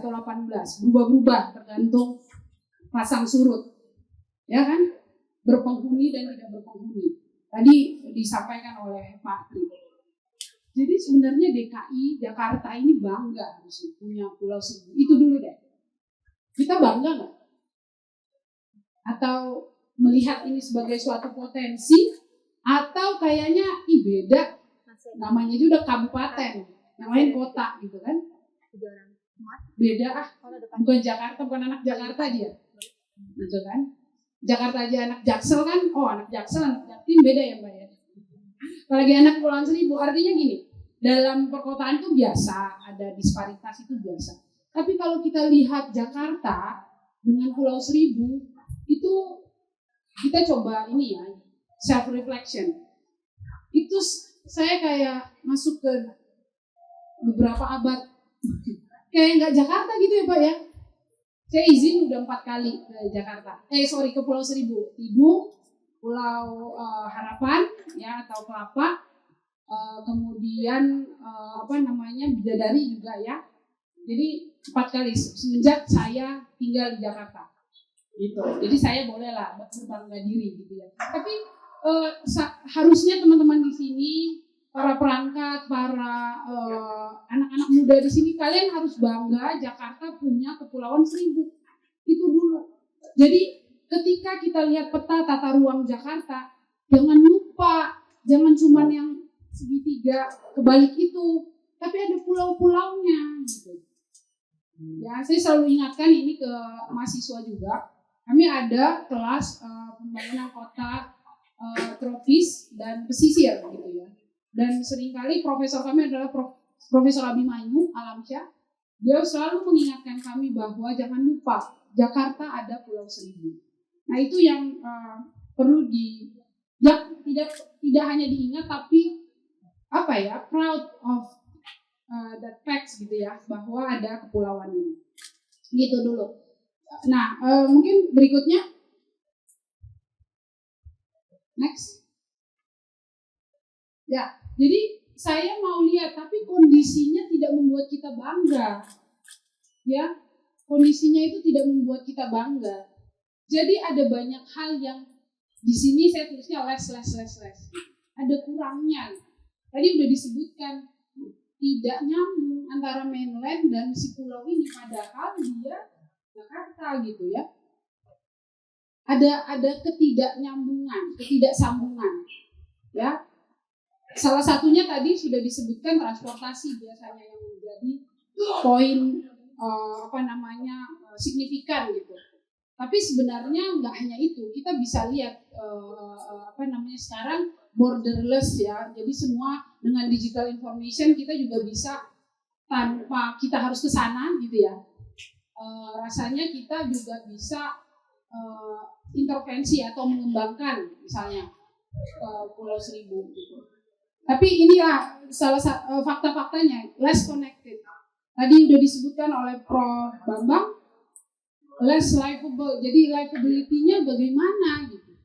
atau 18, berubah-ubah tergantung pasang surut, ya kan, berpenghuni dan tidak berpenghuni. Tadi disampaikan oleh Pak Tri. Jadi sebenarnya DKI Jakarta ini bangga harusnya punya Pulau Seribu. Itu dulu deh. Kita bangga nggak? Atau melihat ini sebagai suatu potensi? Atau kayaknya beda? Namanya juga udah kabupaten, yang lain kota gitu kan? Beda bukan Jakarta, bukan anak Jakarta dia. Gitu kan? Jakarta aja anak Jaksel kan, anak Jaksel, anak Jatim beda ya Mbak ya. Apalagi anak Kepulauan Seribu, artinya gini, dalam perkotaan itu biasa, ada disparitas itu biasa. Tapi kalau kita lihat Jakarta dengan Pulau Seribu, itu kita coba ini ya, self reflection. Itu saya kayak masuk ke beberapa abad, kayak nggak Jakarta gitu ya Pak ya. Saya izin udah 4 kali ke Jakarta. Ke Pulau Seribu. Tidung, Pulau Harapan, ya atau Kelapa. Kemudian Bidadari juga ya. Jadi 4 kali semenjak saya tinggal di Jakarta. Gitu. Jadi saya bolehlah berbangga diri gitu ya. Tapi harusnya teman-teman di sini, para perangkat, para anak-anak muda di sini, kalian harus bangga Jakarta punya Kepulauan Seribu. Itu dulu. Jadi ketika kita lihat peta tata ruang Jakarta, jangan lupa, jangan cuma yang segitiga kebalik itu, tapi ada pulau-pulaunya gitu. Ya, saya selalu ingatkan ini ke mahasiswa juga. Kami ada kelas pembangunan kota tropis dan pesisir gitu ya. Dan seringkali profesor kami adalah Profesor Abimanyu Alamsyah. Dia selalu mengingatkan kami bahwa jangan lupa Jakarta ada Pulau Seribu. Nah itu yang perlu tidak hanya diingat tapi proud of that facts gitu ya, bahwa ada kepulauan ini. Gitu dulu. Nah mungkin berikutnya. Next. Ya, jadi saya mau lihat, tapi kondisinya tidak membuat kita bangga. Ya, kondisinya itu tidak membuat kita bangga. Jadi ada banyak hal yang di sini saya tulisnya less. Ada kurangnya. Tadi udah disebutkan tidak nyambung antara mainland dan si pulau ini, padahal dia Jakarta gitu ya. Ada ketidaksambungan. Ya. Salah satunya tadi sudah disebutkan transportasi biasanya yang menjadi poin signifikan gitu. Tapi sebenarnya nggak hanya itu, kita bisa lihat sekarang borderless ya. Jadi semua dengan digital information kita juga bisa tanpa kita harus ke sana gitu ya. Rasanya kita juga bisa intervensi atau mengembangkan misalnya Pulau Seribu gitu. Tapi inilah salah satu fakta-faktanya, less connected. Tadi sudah disebutkan oleh Prof. Bambang, less livable. Jadi livability-nya bagaimana gitu.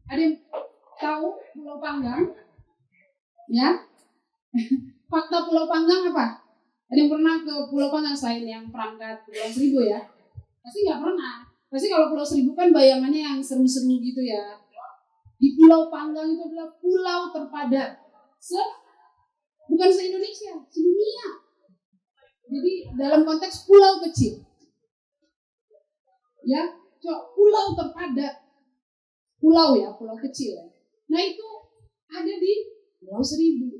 Ada yang tahu Pulau Panggang? Ya? Fakta Pulau Panggang apa? Ada yang pernah ke Pulau Panggang selain yang perangkat Pulau Seribu ya? Pasti nggak pernah. Pasti kalau Pulau Seribu kan bayangannya yang seru-seru gitu ya. Di Pulau Panggang itu adalah pulau terpadat. Bukan se-Indonesia, sedunia. Jadi dalam konteks pulau kecil. Ya, pulau terpadat. Pulau ya, pulau kecil ya. Nah itu ada di Pulau Seribu.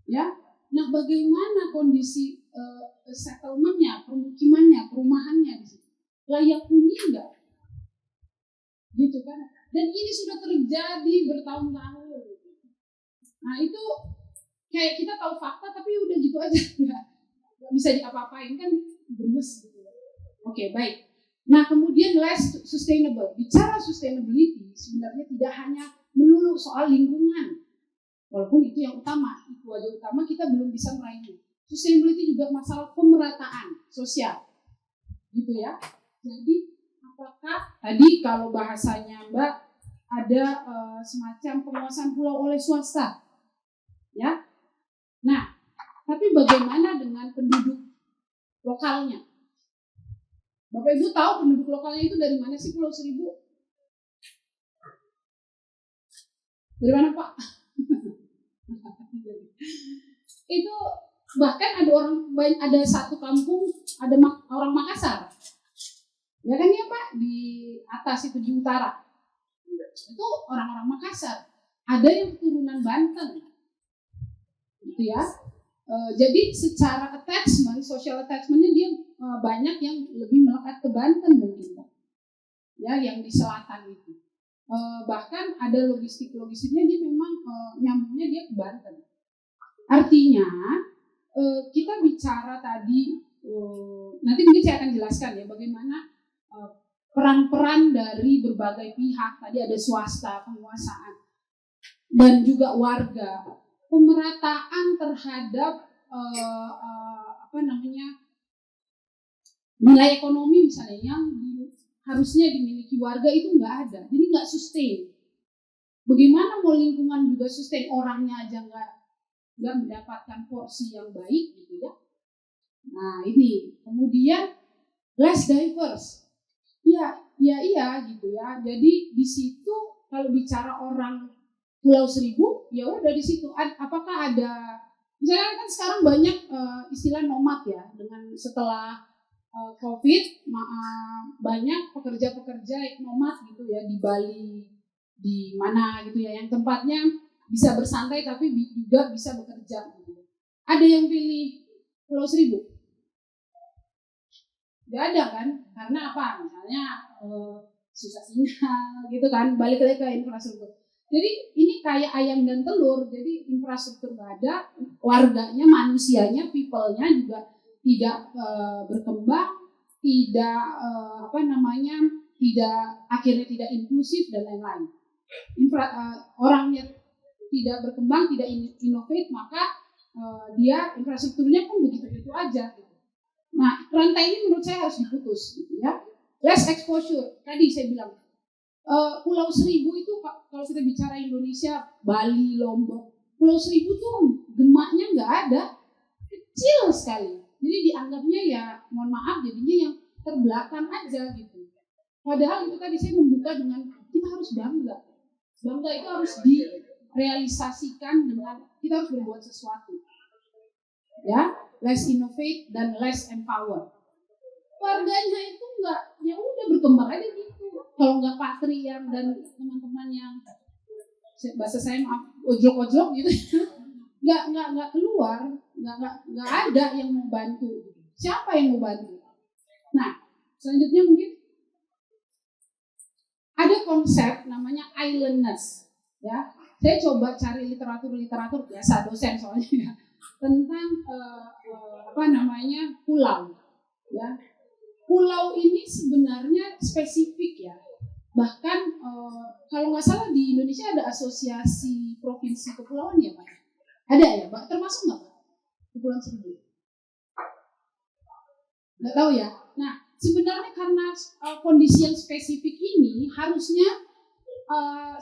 Ya, nah bagaimana kondisi settlement-nya, permukimannya, perumahannya di situ? Layak huni enggak? Gitu kan? Dan ini sudah terjadi bertahun-tahun. Nah itu kayak kita tahu fakta tapi udah gitu aja, nggak bisa diapa-apain kan, gemes gitu. Oke, baik. Nah kemudian less sustainable. Bicara sustainability sebenarnya tidak hanya melulu soal lingkungan, walaupun itu yang utama, itu aja utama, kita belum bisa meraihnya. Sustainability juga masalah pemerataan sosial, gitu ya. Jadi apakah tadi kalau bahasanya Mbak ada semacam penguasaan pulau oleh swasta, ya? Nah, tapi bagaimana dengan penduduk lokalnya? Bapak Ibu tahu penduduk lokalnya itu dari mana sih Pulau Seribu? Dari mana Pak? Itu bahkan ada satu kampung ada orang Makassar. Ya kan ya Pak, di atas itu di utara. Itu orang-orang Makassar. Ada yang keturunan Banten. Gitu ya. Jadi secara attachment, social attachment-nya dia banyak yang lebih melekat ke Banten mungkin Pak. Ya, yang di selatan itu. Bahkan ada logistiknya dia memang nyambungnya dia ke Banten. Artinya kita bicara tadi, nanti mungkin saya akan jelaskan ya bagaimana peran-peran dari berbagai pihak. Tadi ada swasta, penguasaan, dan juga warga. Pemerataan terhadap nilai ekonomi misalnya yang harusnya dimiliki warga itu nggak ada, jadi nggak sustain. Bagaimana mau lingkungan juga sustain, orangnya aja nggak mendapatkan porsi yang baik gitu ya. Nah ini kemudian less diverse. Iya gitu ya. Jadi di situ kalau bicara orang Pulau Seribu, ya udah di situ. Apakah ada, misalnya kan sekarang banyak istilah nomad ya, dengan setelah COVID banyak pekerja-pekerja nomad gitu ya di Bali, di mana gitu ya, yang tempatnya bisa bersantai tapi juga bisa bekerja gitu. Ada yang pilih Pulau Seribu? Gak ada kan? Karena apa? Misalnya susah sinyal gitu kan, balik lagi ke infrastruktur. Jadi ini kayak ayam dan telur, jadi infrastruktur gak ada, warganya, manusianya, people-nya juga tidak berkembang, tidak akhirnya tidak inklusif dan lain-lain. Orangnya tidak berkembang, tidak innovate, maka dia infrastrukturnya pun begitu-begitu aja. Nah, rantai ini menurut saya harus diputus, gitu ya. Less exposure, tadi saya bilang. Pulau Seribu itu kalau kita bicara Indonesia, Bali, Lombok, Pulau Seribu tuh gemaknya nggak ada, kecil sekali. Jadi dianggapnya ya, mohon maaf, jadinya yang terbelakang aja gitu. Padahal itu tadi saya membuka dengan kita harus bangga. Bangga itu harus direalisasikan dengan kita harus berbuat sesuatu. Ya, less innovate dan less empower. Warganya itu nggak, ya udah berkembang aja gitu. Kalau nggak Pak Trian dan teman-teman yang bahasa saya maaf ojlok-ojlok gitu, nggak keluar, nggak ada yang mau bantu. Siapa yang mau bantu? Nah, selanjutnya mungkin ada konsep namanya islandness, ya. Saya coba cari literatur biasa dosen soalnya tentang pulau, ya. Pulau ini sebenarnya spesifik ya. Bahkan kalau nggak salah di Indonesia ada asosiasi provinsi kepulauan ya Pak? Ada ya Pak? Termasuk nggak Pak? Kepulauan Seribu? Nggak tahu ya. Nah sebenarnya karena kondisi yang spesifik ini harusnya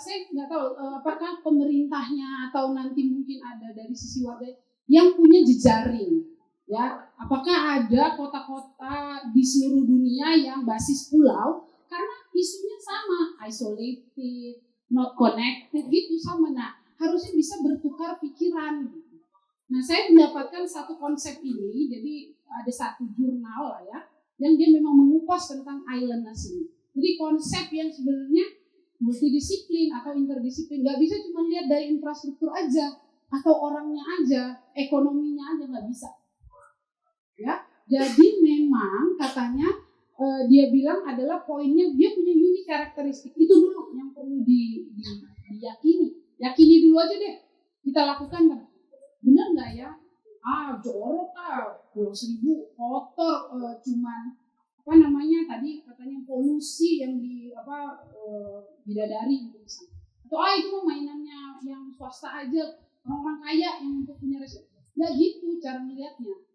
saya nggak tahu apakah pemerintahnya atau nanti mungkin ada dari sisi warga yang punya jejaring. Ya, apakah ada kota-kota di seluruh dunia yang basis pulau? Karena isunya sama, isolated, not connected, gitu sama. Nah, harusnya bisa bertukar pikiran. Nah, saya mendapatkan satu konsep ini, jadi ada satu jurnal lah ya, yang dia memang mengupas tentang islandness ini. Jadi konsep yang sebenarnya multidisiplin atau interdisiplin, nggak bisa cuma lihat dari infrastruktur aja, atau orangnya aja, ekonominya aja nggak bisa. Ya, jadi memang katanya dia bilang adalah poinnya dia punya unik karakteristik. Itu dulu yang perlu diyakini. Yakini dulu aja deh. Kita lakukan kan. Benar nggak ya? Jorok Pulau Seribu kotor, cuman tadi katanya polusi yang bidadari gitu misalnya. Atau itu mah mainannya yang swasta aja, orang-orang kaya yang untuk punya resiko. Nggak gitu cara melihatnya.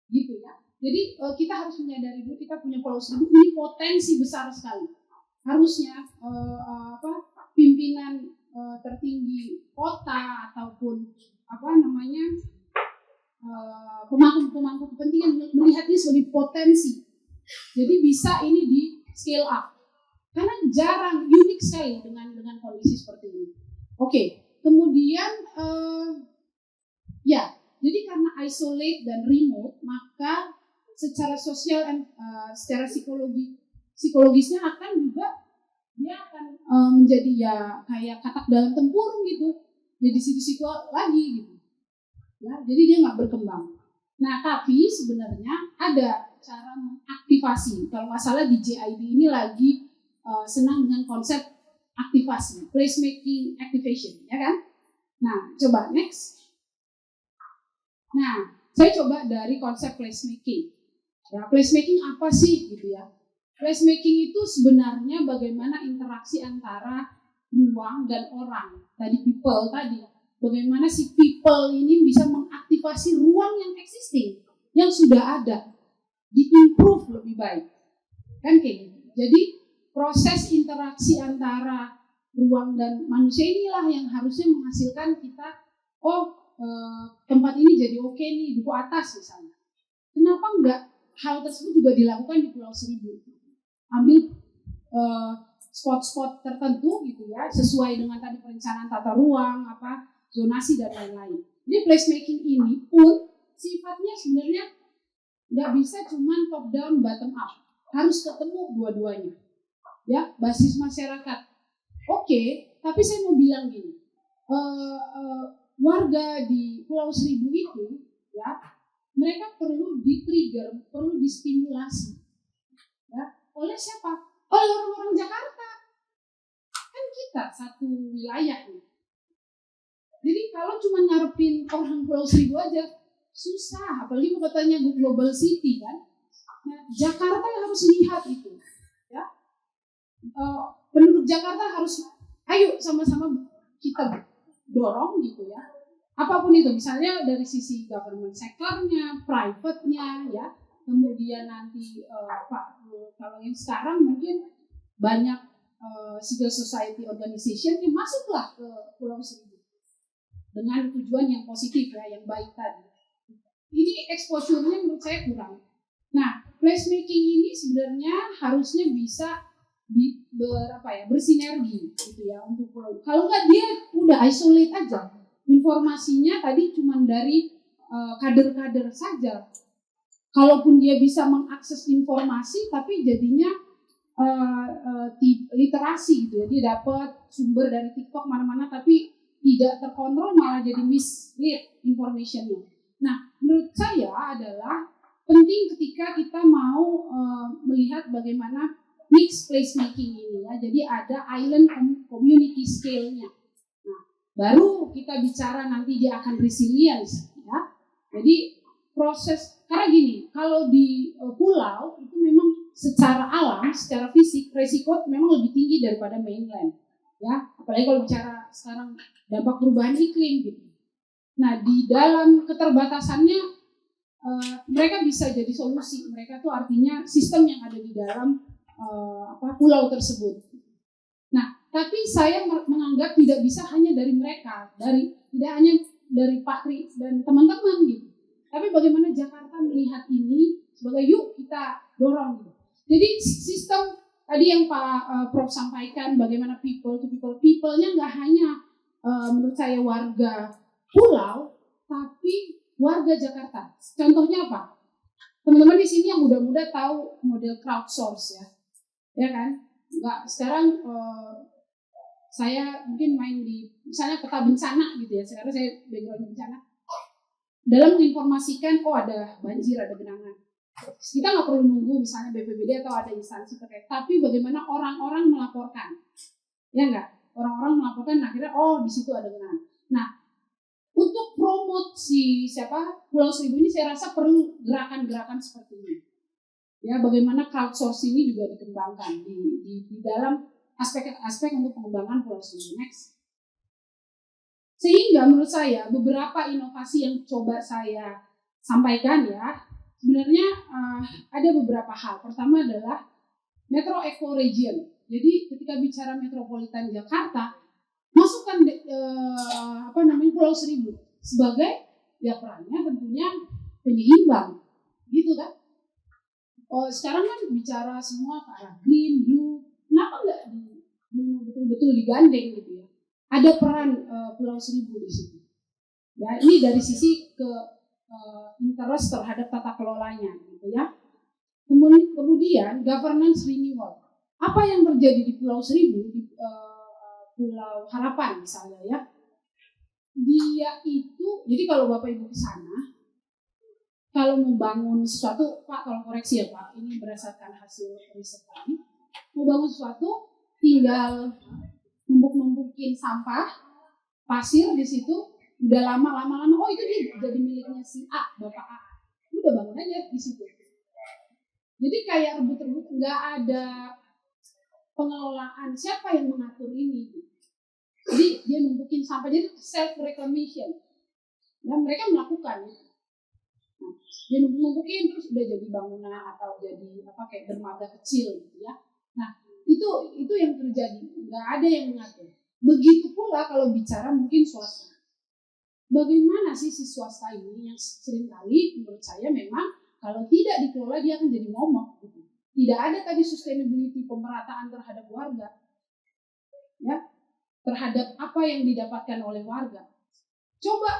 Gitu ya. Jadi kita harus menyadari dulu kita punya Pulau Seribu ini potensi besar sekali. Harusnya pimpinan tertinggi kota ataupun pemangku kepentingan melihatnya sebagai potensi. Jadi bisa ini di scale up. Karena jarang, unik sekali dengan kondisi seperti ini. Oke, kemudian jadi karena isolate dan remote, maka secara sosial dan secara psikologisnya akan juga dia akan menjadi ya kayak katak dalam tempurung gitu, jadi situ-situ lagi gitu. Ya, jadi dia nggak berkembang. Nah, tapi sebenarnya ada cara mengaktifasi. Kalau nggak salah di JID ini lagi senang dengan konsep aktivasi, placemaking activation, ya kan? Nah, coba next. Nah, saya coba dari konsep placemaking. Ya, placemaking apa sih gitu ya? Placemaking itu sebenarnya bagaimana interaksi antara ruang dan orang. Tadi people tadi. Bagaimana si people ini bisa mengaktifasi ruang yang existing, yang sudah ada, di-improve lebih baik. Kan kayak gitu. Jadi proses interaksi antara ruang dan manusia inilah yang harusnya menghasilkan kita, tempat ini jadi oke nih, duku atas misalnya. Kenapa enggak hal tersebut juga dilakukan di Pulau Seribu? Ambil spot-spot tertentu gitu ya, sesuai dengan tadi perencanaan tata ruang, zonasi dan lain-lain. Jadi placemaking ini pun sifatnya sebenarnya Nggak bisa cuman top down bottom up, harus ketemu dua-duanya. Ya, basis masyarakat. Oke, tapi saya mau bilang gini, warga di Pulau Seribu itu, ya, mereka perlu di-trigger, perlu distimulasi, ya, oleh siapa? Oleh orang-orang Jakarta. Kan kita satu wilayah nih. Jadi kalau cuma ngarepin orang Pulau Seribu aja susah, apalagi mau katanya global city kan. Nah, Jakarta harus lihat itu, ya. Penduduk Jakarta harus, ayo sama-sama kita dorong gitu ya. Apapun itu, misalnya dari sisi government sector-nya, private-nya, ya. Kemudian nanti kalau yang sekarang mungkin banyak civil society organization yang masuklah ke Pulau Seribu dengan tujuan yang positif ya, yang baik tadi. Ini exposure-nya menurut saya kurang. Nah, placemaking ini sebenarnya harusnya bisa bersinergi gitu ya untuk pulau. Kalau nggak dia udah isolate aja. Informasinya tadi cuma dari kader-kader saja. Kalaupun dia bisa mengakses informasi, tapi jadinya literasi gitu ya. Dia dapat sumber dari TikTok mana-mana, tapi tidak terkontrol, malah jadi mislead information-nya. Nah, menurut saya adalah penting ketika kita mau melihat bagaimana mixed placemaking ini ya. Jadi ada island community scale-nya. Nah, baru kita bicara nanti dia akan resilience ya. Jadi proses, karena gini, kalau di pulau itu memang secara alam, secara fisik resiko memang lebih tinggi daripada mainland. Ya, apalagi kalau bicara sekarang dampak perubahan iklim gitu. Nah, di dalam keterbatasannya mereka bisa jadi solusi. Mereka tuh artinya sistem yang ada di dalam pulau tersebut. Nah, tapi saya menganggap tidak bisa hanya dari mereka, tidak hanya dari Pak Tri dan teman-teman gitu. Tapi bagaimana Jakarta melihat ini sebagai yuk kita dorong gitu. Jadi sistem tadi yang Pak Prof sampaikan, bagaimana people to people-nya nggak hanya menurut saya warga pulau, tapi warga Jakarta. Contohnya apa? Teman-teman di sini yang muda-muda tahu model crowdsource ya kan? Nggak, sekarang saya mungkin main di misalnya peta bencana gitu ya. Sekarang saya background bencana. Dalam menginformasikan, ada banjir, ada genangan. Kita nggak perlu nunggu misalnya BPBD atau ada instansi terkait, tapi bagaimana orang-orang melaporkan, ya nggak? Orang-orang melaporkan, akhirnya di situ ada genangan. Nah, untuk promosi Pulau Seribu ini saya rasa perlu gerakan-gerakan seperti ini. Ya, bagaimana crowdsourcing ini juga dikembangkan di dalam aspek-aspek untuk pengembangan Pulau Seribu. Next. Sehingga menurut saya beberapa inovasi yang coba saya sampaikan ya, sebenarnya ada beberapa hal. Pertama adalah metro ecoregion. Jadi ketika bicara metropolitan Jakarta, masukkan Pulau Seribu sebagai ya perannya tentunya penyeimbang, gitu kan? Sekarang kan bicara semua ke arah green, blue, kenapa nggak betul-betul digandeng gitu ya? Ada peran Pulau Seribu di situ. Ya, ini dari sisi interest terhadap tata kelolanya, gitu ya. Kemudian governance renewal. Apa yang terjadi di Pulau Seribu, di Pulau Harapan misalnya ya? Dia itu, jadi kalau Bapak Ibu ke sana, kalau mau bangun sesuatu, Pak, tolong koreksi ya Pak, ini berdasarkan hasil riset kami. Mau bangun sesuatu, tinggal numpuk-numpukin sampah, pasir di situ, udah lama, itu dia jadi miliknya si A, Bapak A. Udah bangun aja di situ. Jadi kayak rebut-rebut, nggak ada pengelolaan, siapa yang mengatur ini? Jadi dia numpukin sampah, jadi self-reclamation. Nah, mereka melakukan. Nah, dia numpukin terus udah jadi bangunan atau jadi kayak dermaga kecil gitu ya. Nah, itu yang terjadi, nggak ada yang mengatur. Begitu pula kalau bicara mungkin swasta. Bagaimana sih si swasta ini yang seringkali menurut saya memang kalau tidak dikelola dia akan jadi momok gitu. Tidak ada tadi sustainability, pemerataan terhadap warga, ya, terhadap apa yang didapatkan oleh warga. Coba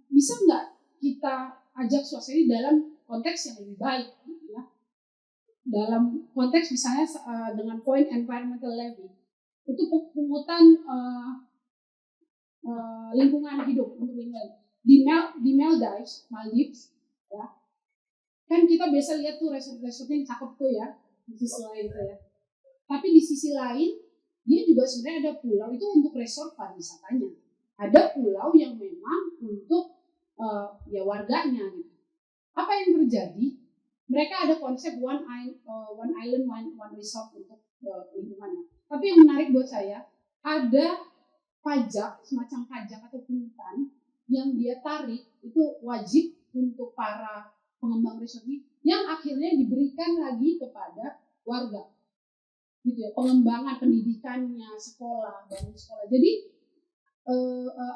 bisa nggak kita ajak swasta ini dalam konteks yang lebih baik gitu ya. Dalam konteks misalnya dengan poin environmental levy itu pungutan lingkungan hidup untuk lingkungan di Maldives ya, kan kita biasa lihat tuh resort yang cakep tuh ya di sisi lain tuh ya, tapi di sisi lain dia juga sebenarnya ada pulau itu untuk resort pariwisatanya, ada pulau yang memang untuk ya warganya gitu. Apa yang terjadi? Mereka ada konsep one island one resort untuk lingkungannya. Tapi yang menarik buat saya ada pajak, semacam pajak atau pungutan yang dia tarik itu wajib untuk para pengembang resort ini yang akhirnya diberikan lagi kepada warga. Gitu ya, pengembangan pendidikannya, sekolah, bangun sekolah. Jadi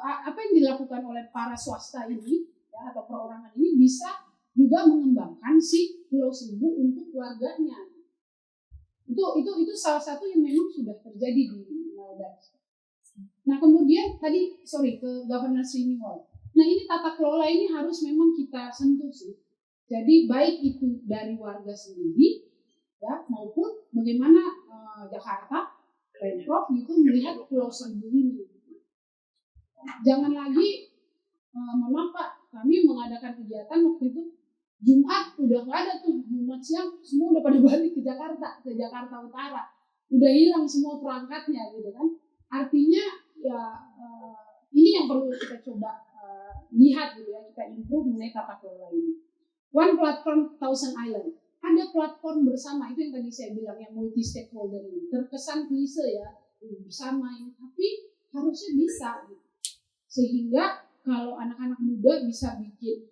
apa yang dilakukan oleh para swasta ini ya, atau perorangan ini bisa juga mengembangkan si Pulau Seribu untuk warganya. Itu salah satu yang memang sudah terjadi di Maldives. Nah kemudian tadi ke governance renewal. Nah ini tata kelola ini harus memang kita sentuh sih. Jadi baik itu dari warga sendiri ya maupun bagaimana Jakarta, Pemprov gitu melihat Pulau Seribu ini. Jangan lagi mohon Pak, kami mengadakan kegiatan waktu itu Jumat udah nggak ada tuh, Jumat siang semua udah pada balik ke Jakarta Utara, udah hilang semua perangkatnya gitu kan. Artinya ya ini yang perlu kita coba lihat gitu ya, kita improve mengenai tata kelola ini. One platform, thousand island. Ada platform bersama, itu yang tadi saya bilang yang multi stakeholder ini. Terkesan klise ya, bersama ini, tapi harusnya bisa gitu. Sehingga kalau anak-anak muda bisa bikin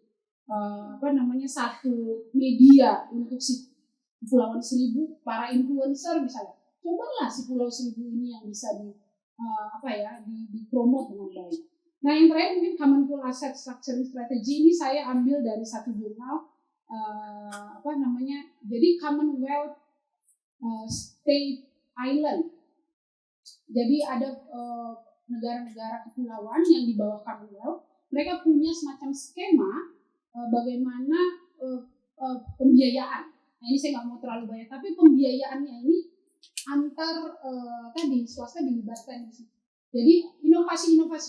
satu media untuk si Kepulauan Seribu, para influencer misalnya, cobalah si Pulau Seribu ini yang bisa dipromot dengan baik. Nah yang terakhir mungkin Common Pool Asset Structuring Strategy ini saya ambil dari satu jurnal jadi Commonwealth State Island. Jadi ada negara-negara kepulauan yang di bawah Commonwealth, mereka punya semacam skema bagaimana pembiayaan. Nah ini saya nggak mau terlalu banyak, tapi pembiayaannya ini antar swasta dilibatkan di situ. Jadi inovasi-inovasi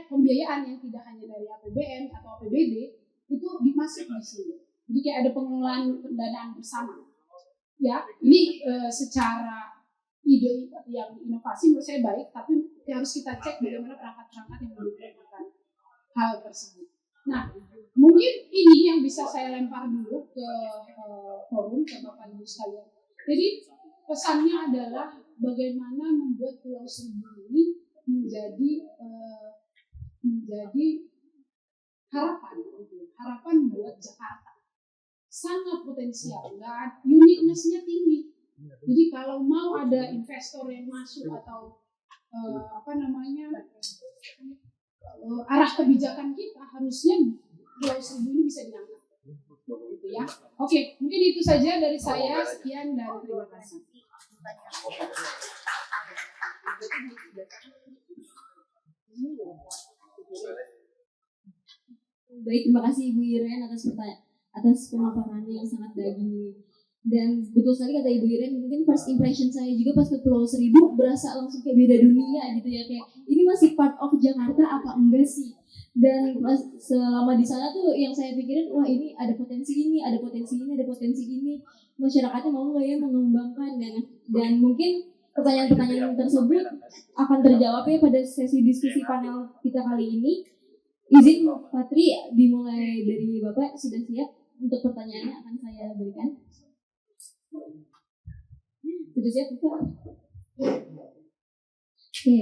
pembiayaan yang tidak hanya dari APBN atau APBD itu dimasuk di sini. Jadi kayak ada pengelolaan pendanaan bersama. Ya, ini secara ide yang inovasi menurut saya baik, tapi harus kita cek bagaimana perangkat-perangkat yang mendukung hal tersebut. Nah, mungkin ini yang bisa saya lempar dulu ke forum, ke Bapak Ibu sekalian. Jadi pesannya adalah bagaimana membuat Pulau Seribu ini menjadi harapan buat Jakarta. Sangat potensial, uniqueness-nya tinggi. Jadi kalau mau ada investor yang masuk atau arah kebijakan kita harusnya Pulau Seribu ini bisa diangkat. Gitu ya. Oke, mungkin itu saja dari saya. Sekian dan terima kasih. Baik, terima kasih Ibu Iren atas pemaparannya yang sangat daging. Dan betul sekali kata Ibu Iren, mungkin first impression saya juga pas ke Pulau Seribu berasa langsung kayak beda dunia gitu ya, kayak ini masih part of Jakarta apa enggak sih? Dan selama di sana tuh yang saya pikirin, wah ini ada potensi ini, ada potensi ini, ada potensi ini. Masyarakatnya mau nggak ya mengembangkan, dan mungkin pertanyaan-pertanyaan tersebut akan terjawab ya pada sesi diskusi panel kita kali ini. Izin Patri dimulai dari Bapak, sudah siap untuk pertanyaannya akan saya berikan. Sudah siap Bapak? Oke.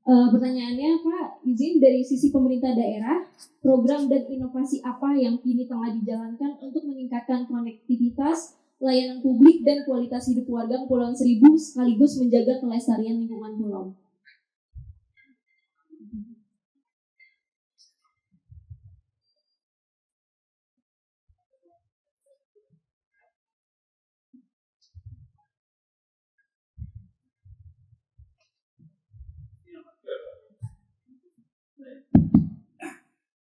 Pertanyaannya Pak, izin dari sisi pemerintah daerah, program dan inovasi apa yang kini tengah dijalankan untuk meningkatkan konektivitas, layanan publik dan kualitas hidup warga Kepulauan Seribu sekaligus menjaga kelestarian lingkungan pulau?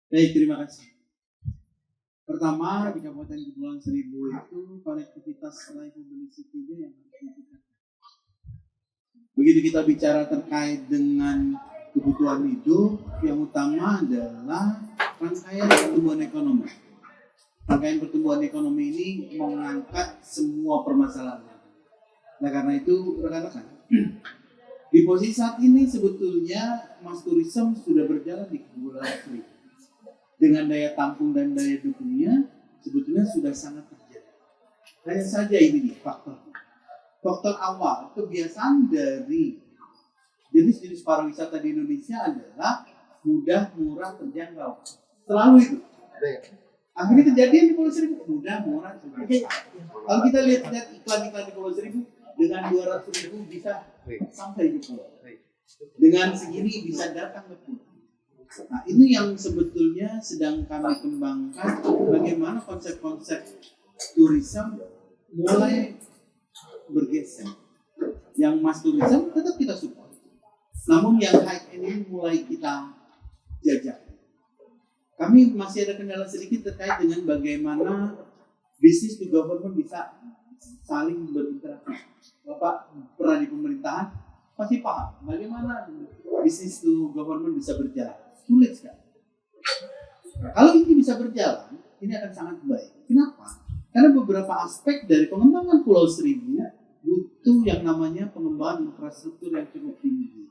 Baik, terima kasih. Pertama, di Kabupaten Kepulauan Seribu itu konektivitas livability-nya yang harus ditingkatkan. Begitu kita bicara terkait dengan kebutuhan hidup, yang utama adalah rangkaian pertumbuhan ekonomi. Rangkaian pertumbuhan ekonomi ini mengangkat semua permasalahan. Nah karena itu rekan-rekan, di posisi saat ini sebetulnya Mas Tourism sudah berjalan di Kepulauan Seribu. Dengan daya tampung dan daya dukungnya sebetulnya sudah sangat terjadi. Hanya saja ini nih faktor. Faktor awal kebiasaan dari jenis-jenis pariwisata di Indonesia adalah mudah, murah, terjangkau. Selalu itu. Akhirnya kejadian di Pulau Seribu mudah, murah, terjangkau. Kalau kita lihat iklan-iklan di Pulau Seribu dengan 200.000 bisa sampai di pulau. Dengan segini bisa datang ke pulau. Nah ini yang sebetulnya sedang kami kembangkan, bagaimana konsep-konsep tourism mulai bergeser. Yang mass tourism tetap kita support, namun yang high end ini mulai kita jajak. Kami masih ada kendala sedikit terkait dengan bagaimana bisnis to government bisa saling berinteraksi. Bapak pernah di pemerintahan pasti paham bagaimana bisnis to government bisa berjalan. Sulit sekali. Kalau ini bisa berjalan, ini akan sangat baik. Kenapa? Karena beberapa aspek dari pengembangan Pulau Seribu butuh yang namanya pengembangan infrastruktur yang cukup tinggi.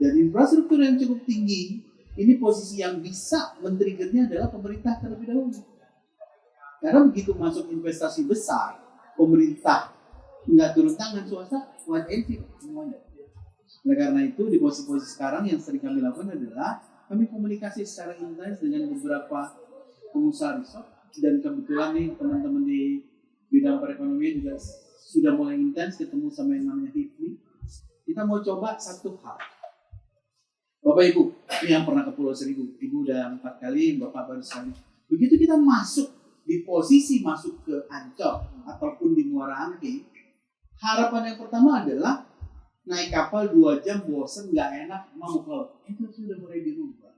Dan infrastruktur yang cukup tinggi, ini posisi yang bisa men-triggernya adalah pemerintah terlebih dahulu. Karena begitu masuk investasi besar, pemerintah nggak turun tangan, swasta wait and see semuanya. Nah karena itu di posisi-posisi sekarang yang sering kami lakukan adalah kami komunikasi secara intens dengan beberapa pengusaha resort, dan kebetulan nih teman-teman di bidang perekonomian juga sudah mulai intens ketemu sama yang namanya HIPMI. Kita mau coba satu hal. Bapak Ibu, ini yang pernah ke Pulau Seribu, Ibu udah 4 kali, Bapak baru sekali. Begitu kita masuk di posisi masuk ke Ancol ataupun di Muara Angke, harapan yang pertama adalah naik kapal 2 jam, bosen, nggak enak, mau ke laut. Itu sudah mulai dirubah.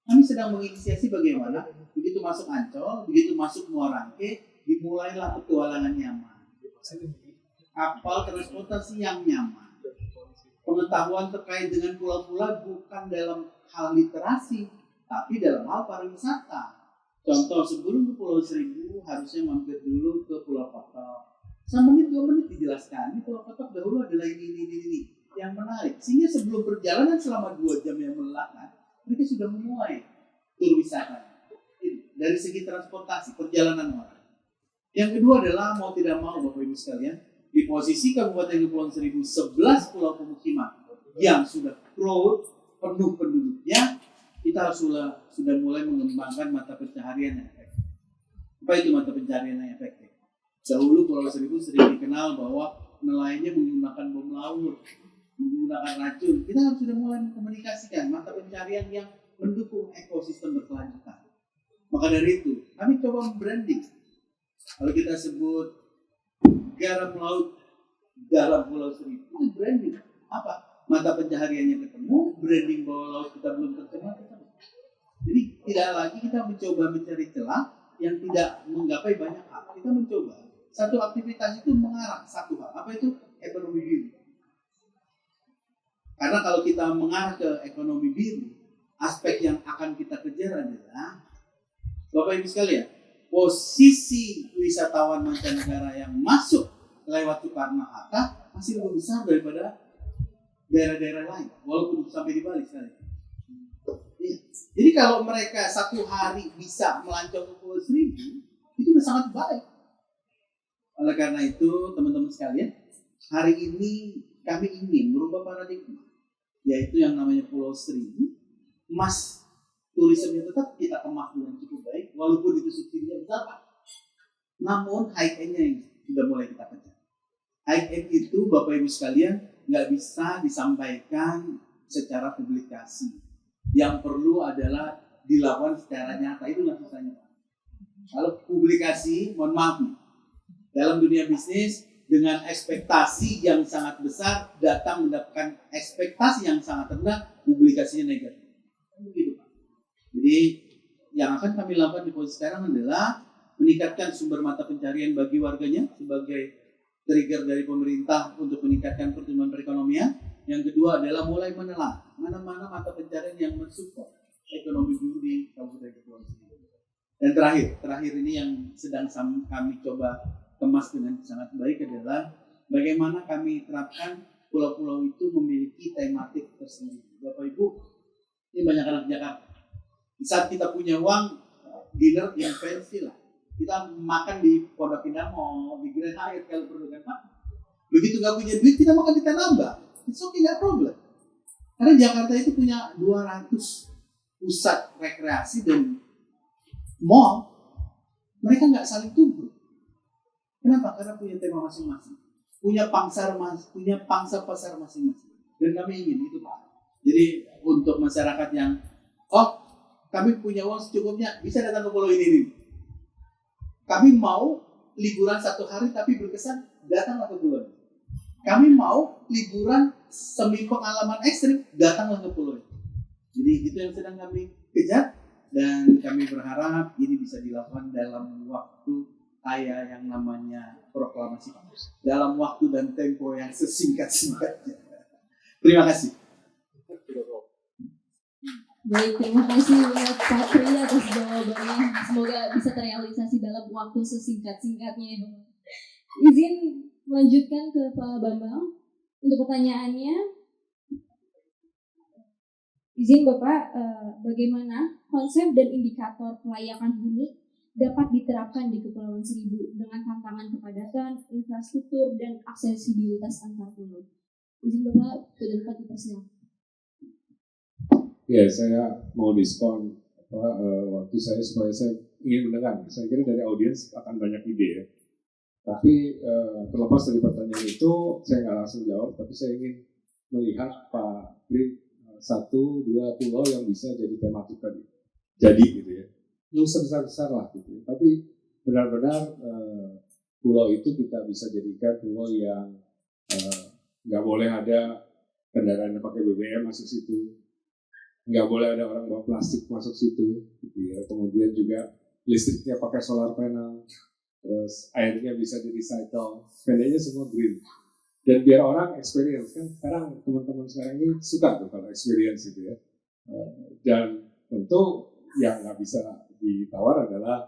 Kami sedang menginisiasi bagaimana begitu masuk Ancol, begitu masuk Muara Angke, dimulailah petualangan nyaman. Kapal transportasi yang nyaman. Pengetahuan terkait dengan pulau-pulau bukan dalam hal literasi, tapi dalam hal pariwisata. Contoh, sebelum ke Pulau Seribu harusnya mampir dulu ke Pulau Kotok. 1 menit 2 menit dijelaskan, di Pulau Kotok dahulu adalah ini yang menarik. Sehingga sebelum perjalanan selama 2 jam yang melelahkan, mereka sudah memulai tur wisata. Dari segi transportasi, perjalanan orang. Yang kedua adalah mau tidak mau Bapak Ibu sekalian, di posisi Kabupaten Kepulauan Seribu 11 pulau pemukiman yang sudah crowd, penuh penduduknya, kita sudah mulai mengembangkan mata pencaharian yang efektif. Apa itu mata pencaharian yang efektif? Dahulu Pulau Seribu sering dikenal bahwa nelayannya menggunakan bom laut, menggunakan racun. Kita harus sudah mulai mengkomunikasikan mata pencaharian yang mendukung ekosistem berkelanjutan. Maka dari itu, kami coba branding. Kalau kita sebut garam laut dalam Pulau Seribu, itu branding. Apa? Mata pencahariannya ketemu, branding bawah laut kita belum tercemar. Jadi tidak lagi kita mencoba mencari celah yang tidak menggapai banyak hal. Kita mencoba satu aktivitas itu mengarah satu hal. Apa itu? Ekonomi biru. Karena kalau kita mengarah ke ekonomi biru, aspek yang akan kita kejar adalah, Bapak Ibu sekalian, posisi wisatawan mancanegara yang masuk lewat Soekarno-Hatta masih lebih besar daripada daerah-daerah lain, walaupun sampai di Bali sekali. Ya. Jadi kalau mereka 1 hari bisa melancong ke Pulau Seribu, itu sudah sangat baik. Oleh karena itu, teman-teman sekalian, hari ini kami ingin merubah paradigma, yaitu yang namanya Pulau Seribu, mass tourismnya tetap kita kemas dengan cukup baik, walaupun itu subsidinya besar, Pak. Namun high end-nya yang sudah mulai kita kejar. High end itu, Bapak Ibu sekalian, nggak bisa disampaikan secara publikasi. Yang perlu adalah dilakukan secara nyata, itu nggak susahnya. Kalau publikasi, mohon maaf nih, dalam dunia bisnis dengan ekspektasi yang sangat besar datang mendapatkan ekspektasi yang sangat rendah, publikasinya negatif. Begitu Pak. Jadi yang akan kami lakukan di posisi sekarang adalah meningkatkan sumber mata pencarian bagi warganya sebagai trigger dari pemerintah untuk meningkatkan pertumbuhan perekonomian. Yang kedua adalah mulai menelah mana-mana mata pencarian yang mensupport ekonomi dulu di Kabupaten Kepulauan Seribu. Dan terakhir ini yang sedang kami coba kemas dengan sangat baik adalah bagaimana kami terapkan pulau-pulau itu memiliki tematik tersendiri. Bapak Ibu, ini banyak anak Jakarta. Di saat kita punya uang, dinner yang fancy lah. Kita makan di Pondok Indah Mall, di Grand Hyatt kalau perlu kan Pak. Begitu nggak punya duit, kita makan di Tanah Abang. It's okay, nggak problem. Karena Jakarta itu punya 200 pusat rekreasi dan mall. Mereka nggak saling tubruk. Kenapa? Karena punya tema masing-masing. Punya pangsa pasar masing-masing. Dan kami ingin itu Pak. Jadi untuk masyarakat yang, kami punya uang secukupnya, bisa datang ke pulau ini. Kami mau liburan 1 hari tapi berkesan, datanglah ke pulau ini. Kami mau liburan semi pengalaman ekstrim, datanglah ke pulau ini. Jadi itu yang sedang kami kejar dan kami berharap ini bisa dilakukan dalam waktu yang namanya proklamasi dalam waktu dan tempo yang sesingkat-singkatnya. Terima kasih. Baik, terima kasih buat Pak Tri atas jawabannya. Semoga bisa terrealisasi dalam waktu sesingkat-singkatnya ya. Izin melanjutkan ke Pak Bambang untuk pertanyaannya. Izin Bapak, bagaimana konsep dan indikator kelayakan huni dapat diterapkan di Kepulauan Seribu dengan tantangan kepadatan, infrastruktur, dan aksesibilitas antar pulau? Izin Bapak, ke depan dipersilakan. Ya, saya mau diskon waktu saya supaya saya ingin mendengar. Saya kira dari audiens akan banyak ide ya. Tapi terlepas dari pertanyaan itu, saya nggak langsung jawab, tapi saya ingin melihat Pak Pri 1, 2 pulau yang bisa jadi tematik tadi. Jadi gitu ya. Nggak usah besar-besar lah gitu ya. Tapi benar-benar pulau itu kita bisa jadikan pulau yang nggak boleh ada kendaraan yang pakai BBM masuk situ. Nggak boleh ada orang bawa plastik masuk situ, gitu ya. Kemudian juga listriknya pakai solar panel, terus airnya bisa di recycle, sepedanya semua green. Dan biar orang experience kan, sekarang teman-teman sekarang ini suka tuh kalau experience gitu ya. Dan tentu yang nggak bisa ditawar adalah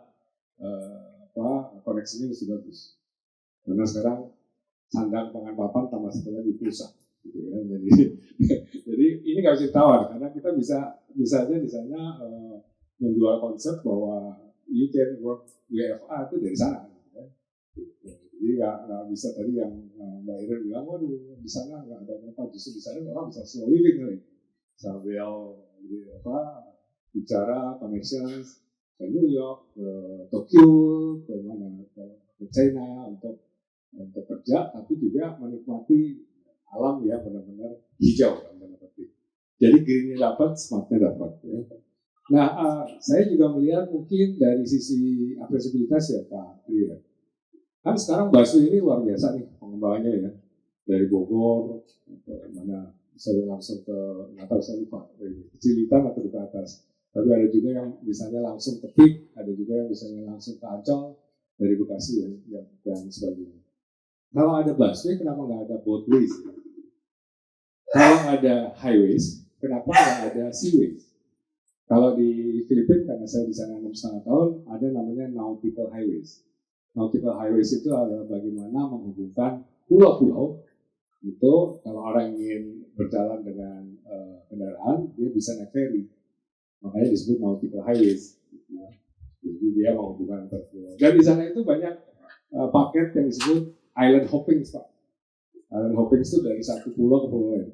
koneksinya mesti bagus. Karena sekarang sandang pangan papan tambah satu lagi pulsa. Gitu ya. Jadi ini nggak bisa ditawar karena kita bisa aja di sana menjual konsep bahwa you can work WFA itu dari sana. Gitu ya. Jadi nggak bisa tadi yang Mbak Iren bilang, waduh di sana nggak ada apa, justru di sana orang bisa slow living nih sambil bicara connections ke New York, ke Tokyo, ke mana ke China untuk kerja, tapi juga menikmati alam ya benar-benar hijau kan benar-benar. Jadi greennya dapat, smartnya dapat. Ya. Nah, saya juga melihat mungkin dari sisi aksesibilitas ya Pak Tri ya. Kan sekarang busway ini luar biasa nih pengembangannya ya. Dari Bogor, mana bisa langsung ke atas Pak, dari Cililitan atau ke atas. Tapi ada juga yang misalnya langsung ke Pik, ada juga yang misalnya langsung ke Ancol dari Bekasi ya, dan sebagainya. Kalau ada busway, kenapa nggak ada boatways? Ya? Kalau ada highways, kenapa nggak ada seaways? Kalau di Filipina, karena saya di sana 6,5 tahun, ada namanya nautical highways. Nautical highways itu adalah bagaimana menghubungkan pulau-pulau. Itu kalau orang ingin berjalan dengan kendaraan, dia bisa naik ferry. Makanya disebut nautical highways. Jadi dia menghubungkan antar pulau. Dan di sana itu banyak paket yang disebut island hopping, Pak. Island hopping itu dari satu pulau ke pulau lain.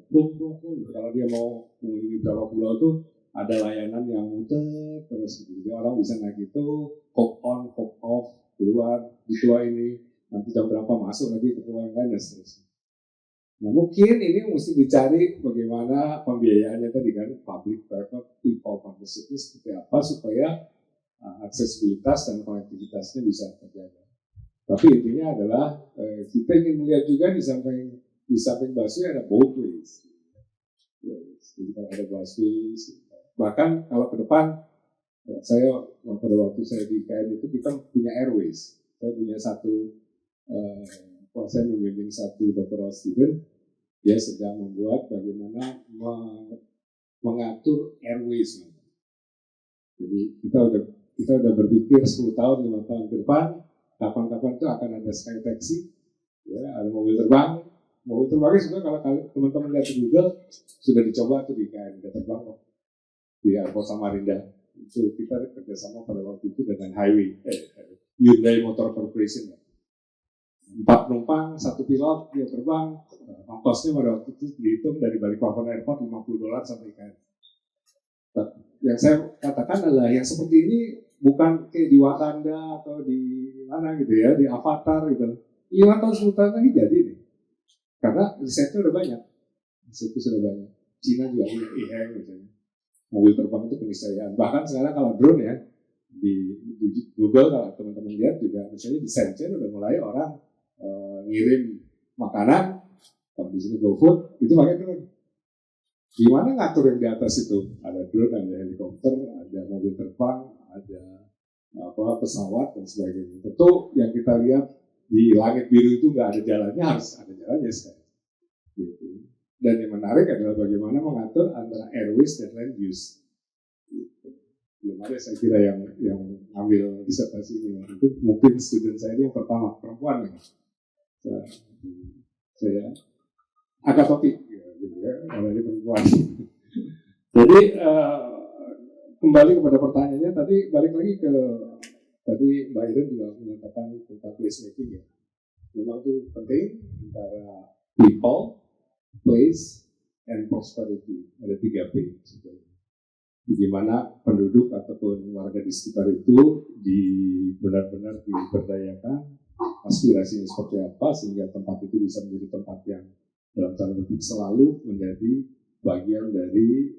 Kalau dia mau mengunjungi beberapa pulau itu ada layanan yang muter terus. Jadi orang bisa naik itu, hop on, hop off, keluar di pulau ini, nanti jam berapa masuk lagi ke pulau yang lain dan seterusnya. Nah mungkin ini mesti dicari bagaimana pembiayaannya tadi kan, public private people partnership-nya seperti apa supaya aksesibilitas dan konektivitasnya bisa terjaga. Tapi intinya adalah kita ingin melihat juga di samping busway ada boatways. Jadi kalau ada busways, bahkan kalau ke depan Ya, saya pada waktu saya di IKN itu kita punya airways. Saya punya saya membimbing satu doctoral student, dia sedang membuat bagaimana mengatur airways. Jadi kita udah berpikir 10 tahun, 5 tahun ke depan, kapan-kapan itu akan ada sky taxi, ya, ada mobil terbang. Mobil terbangnya juga kalau teman-teman lihat di Google sudah dicoba tuh di IKN, udah terbang kok di Airport Samarinda. Itu kita kerjasama pada waktu itu dengan Hyundai Motor Corporation. 4 penumpang, 1 pilot, dia terbang. Ongkosnya pada waktu itu dihitung dari Balikpapan Airport $50 sampai IKN. Yang saya katakan adalah yang seperti ini bukan kayak di Wakanda atau di mana gitu ya, di Avatar gitu. 5 tahun 10 tahun lagi jadi nih. Karena risetnya udah banyak. Risetnya sudah banyak. Cina juga punya EHang misalnya. Mobil terbang itu keniscayaan. Bahkan sekarang kalau drone ya, di Google kalau teman-teman lihat juga misalnya di Shenzhen udah mulai orang ngirim makanan, kalau di sini GoFood, itu pakai drone. Gimana ngatur yang di atas itu? Ada drone, ada helikopter, ada mobil terbang, ada pesawat dan sebagainya. Tentu yang kita lihat di langit biru itu nggak ada jalannya, harus ada jalannya sekarang. Gitu. Dan yang menarik adalah bagaimana mengatur antara airways dan land use. Gitu. Belum ada saya kira yang ambil disertasi ini. Mungkin student saya ini yang pertama, perempuan nih. Saya agak topik gitu ya, kalau ini perempuan. Jadi kembali kepada pertanyaannya tadi, balik lagi ke tadi Mbak Iren juga menyatakan tentang place making ya. Memang itu penting antara people, place, and prosperity. Ada 3P. Bagaimana penduduk ataupun warga di sekitar itu benar-benar diberdayakan, aspirasinya seperti apa sehingga tempat itu bisa menjadi tempat yang dalam tanda petik selalu menjadi bagian dari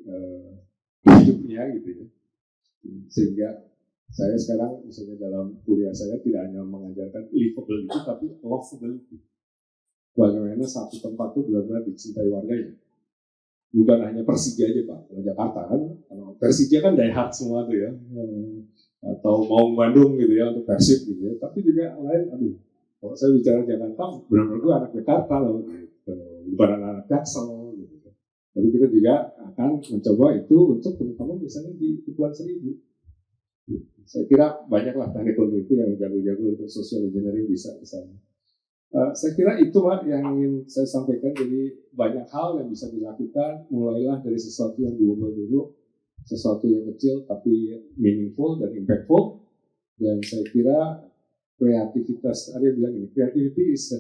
hidupnya gitu ya. Sehingga saya sekarang misalnya dalam kuliah saya tidak hanya mengajarkan livability tapi lovability. Bagaimana satu tempat itu benar-benar dicintai warganya. Bukan hanya Persija aja Pak, kalau Jakarta kan, kalau Persija kan die hard semua tuh ya, atau Maung Bandung gitu ya untuk Persib gitu ya, tapi juga yang lain, kalau saya bicara Jakarta, benar-benar gue anak Jakarta loh, gitu. Bukan anak Jaksel gitu. Tapi kita juga akan mencoba itu untuk teman-teman misalnya di Kepulauan Seribu. Saya kira banyaklah teknik itu yang jago-jago untuk social engineering bisa ke sana. Saya kira itu Pak yang ingin saya sampaikan. Jadi banyak hal yang bisa dilakukan. Mulailah dari sesuatu yang global dulu, sesuatu yang kecil tapi meaningful dan impactful. Dan saya kira kreativitas, ada yang bilang ini, creativity is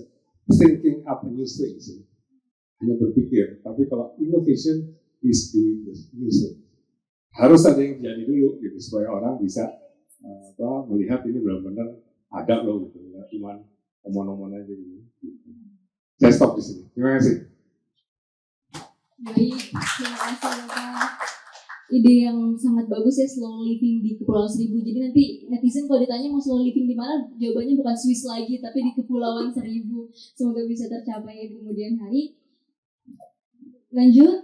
thinking up new things. Hanya berpikir. Tapi kalau innovation is doing the new thing. Harus ada yang jadi dulu gitu supaya orang bisa melihat ini benar-benar ada loh gitu. Nggak cuma omong-omong aja gitu. Saya stop di sini. Terima kasih. Baik, terima kasih Bapak. Ide yang sangat bagus ya, slow living di Kepulauan Seribu. Jadi nanti netizen kalau ditanya mau slow living di mana, jawabannya bukan Swiss lagi, tapi di Kepulauan Seribu. Semoga bisa tercapai di kemudian hari. Lanjut,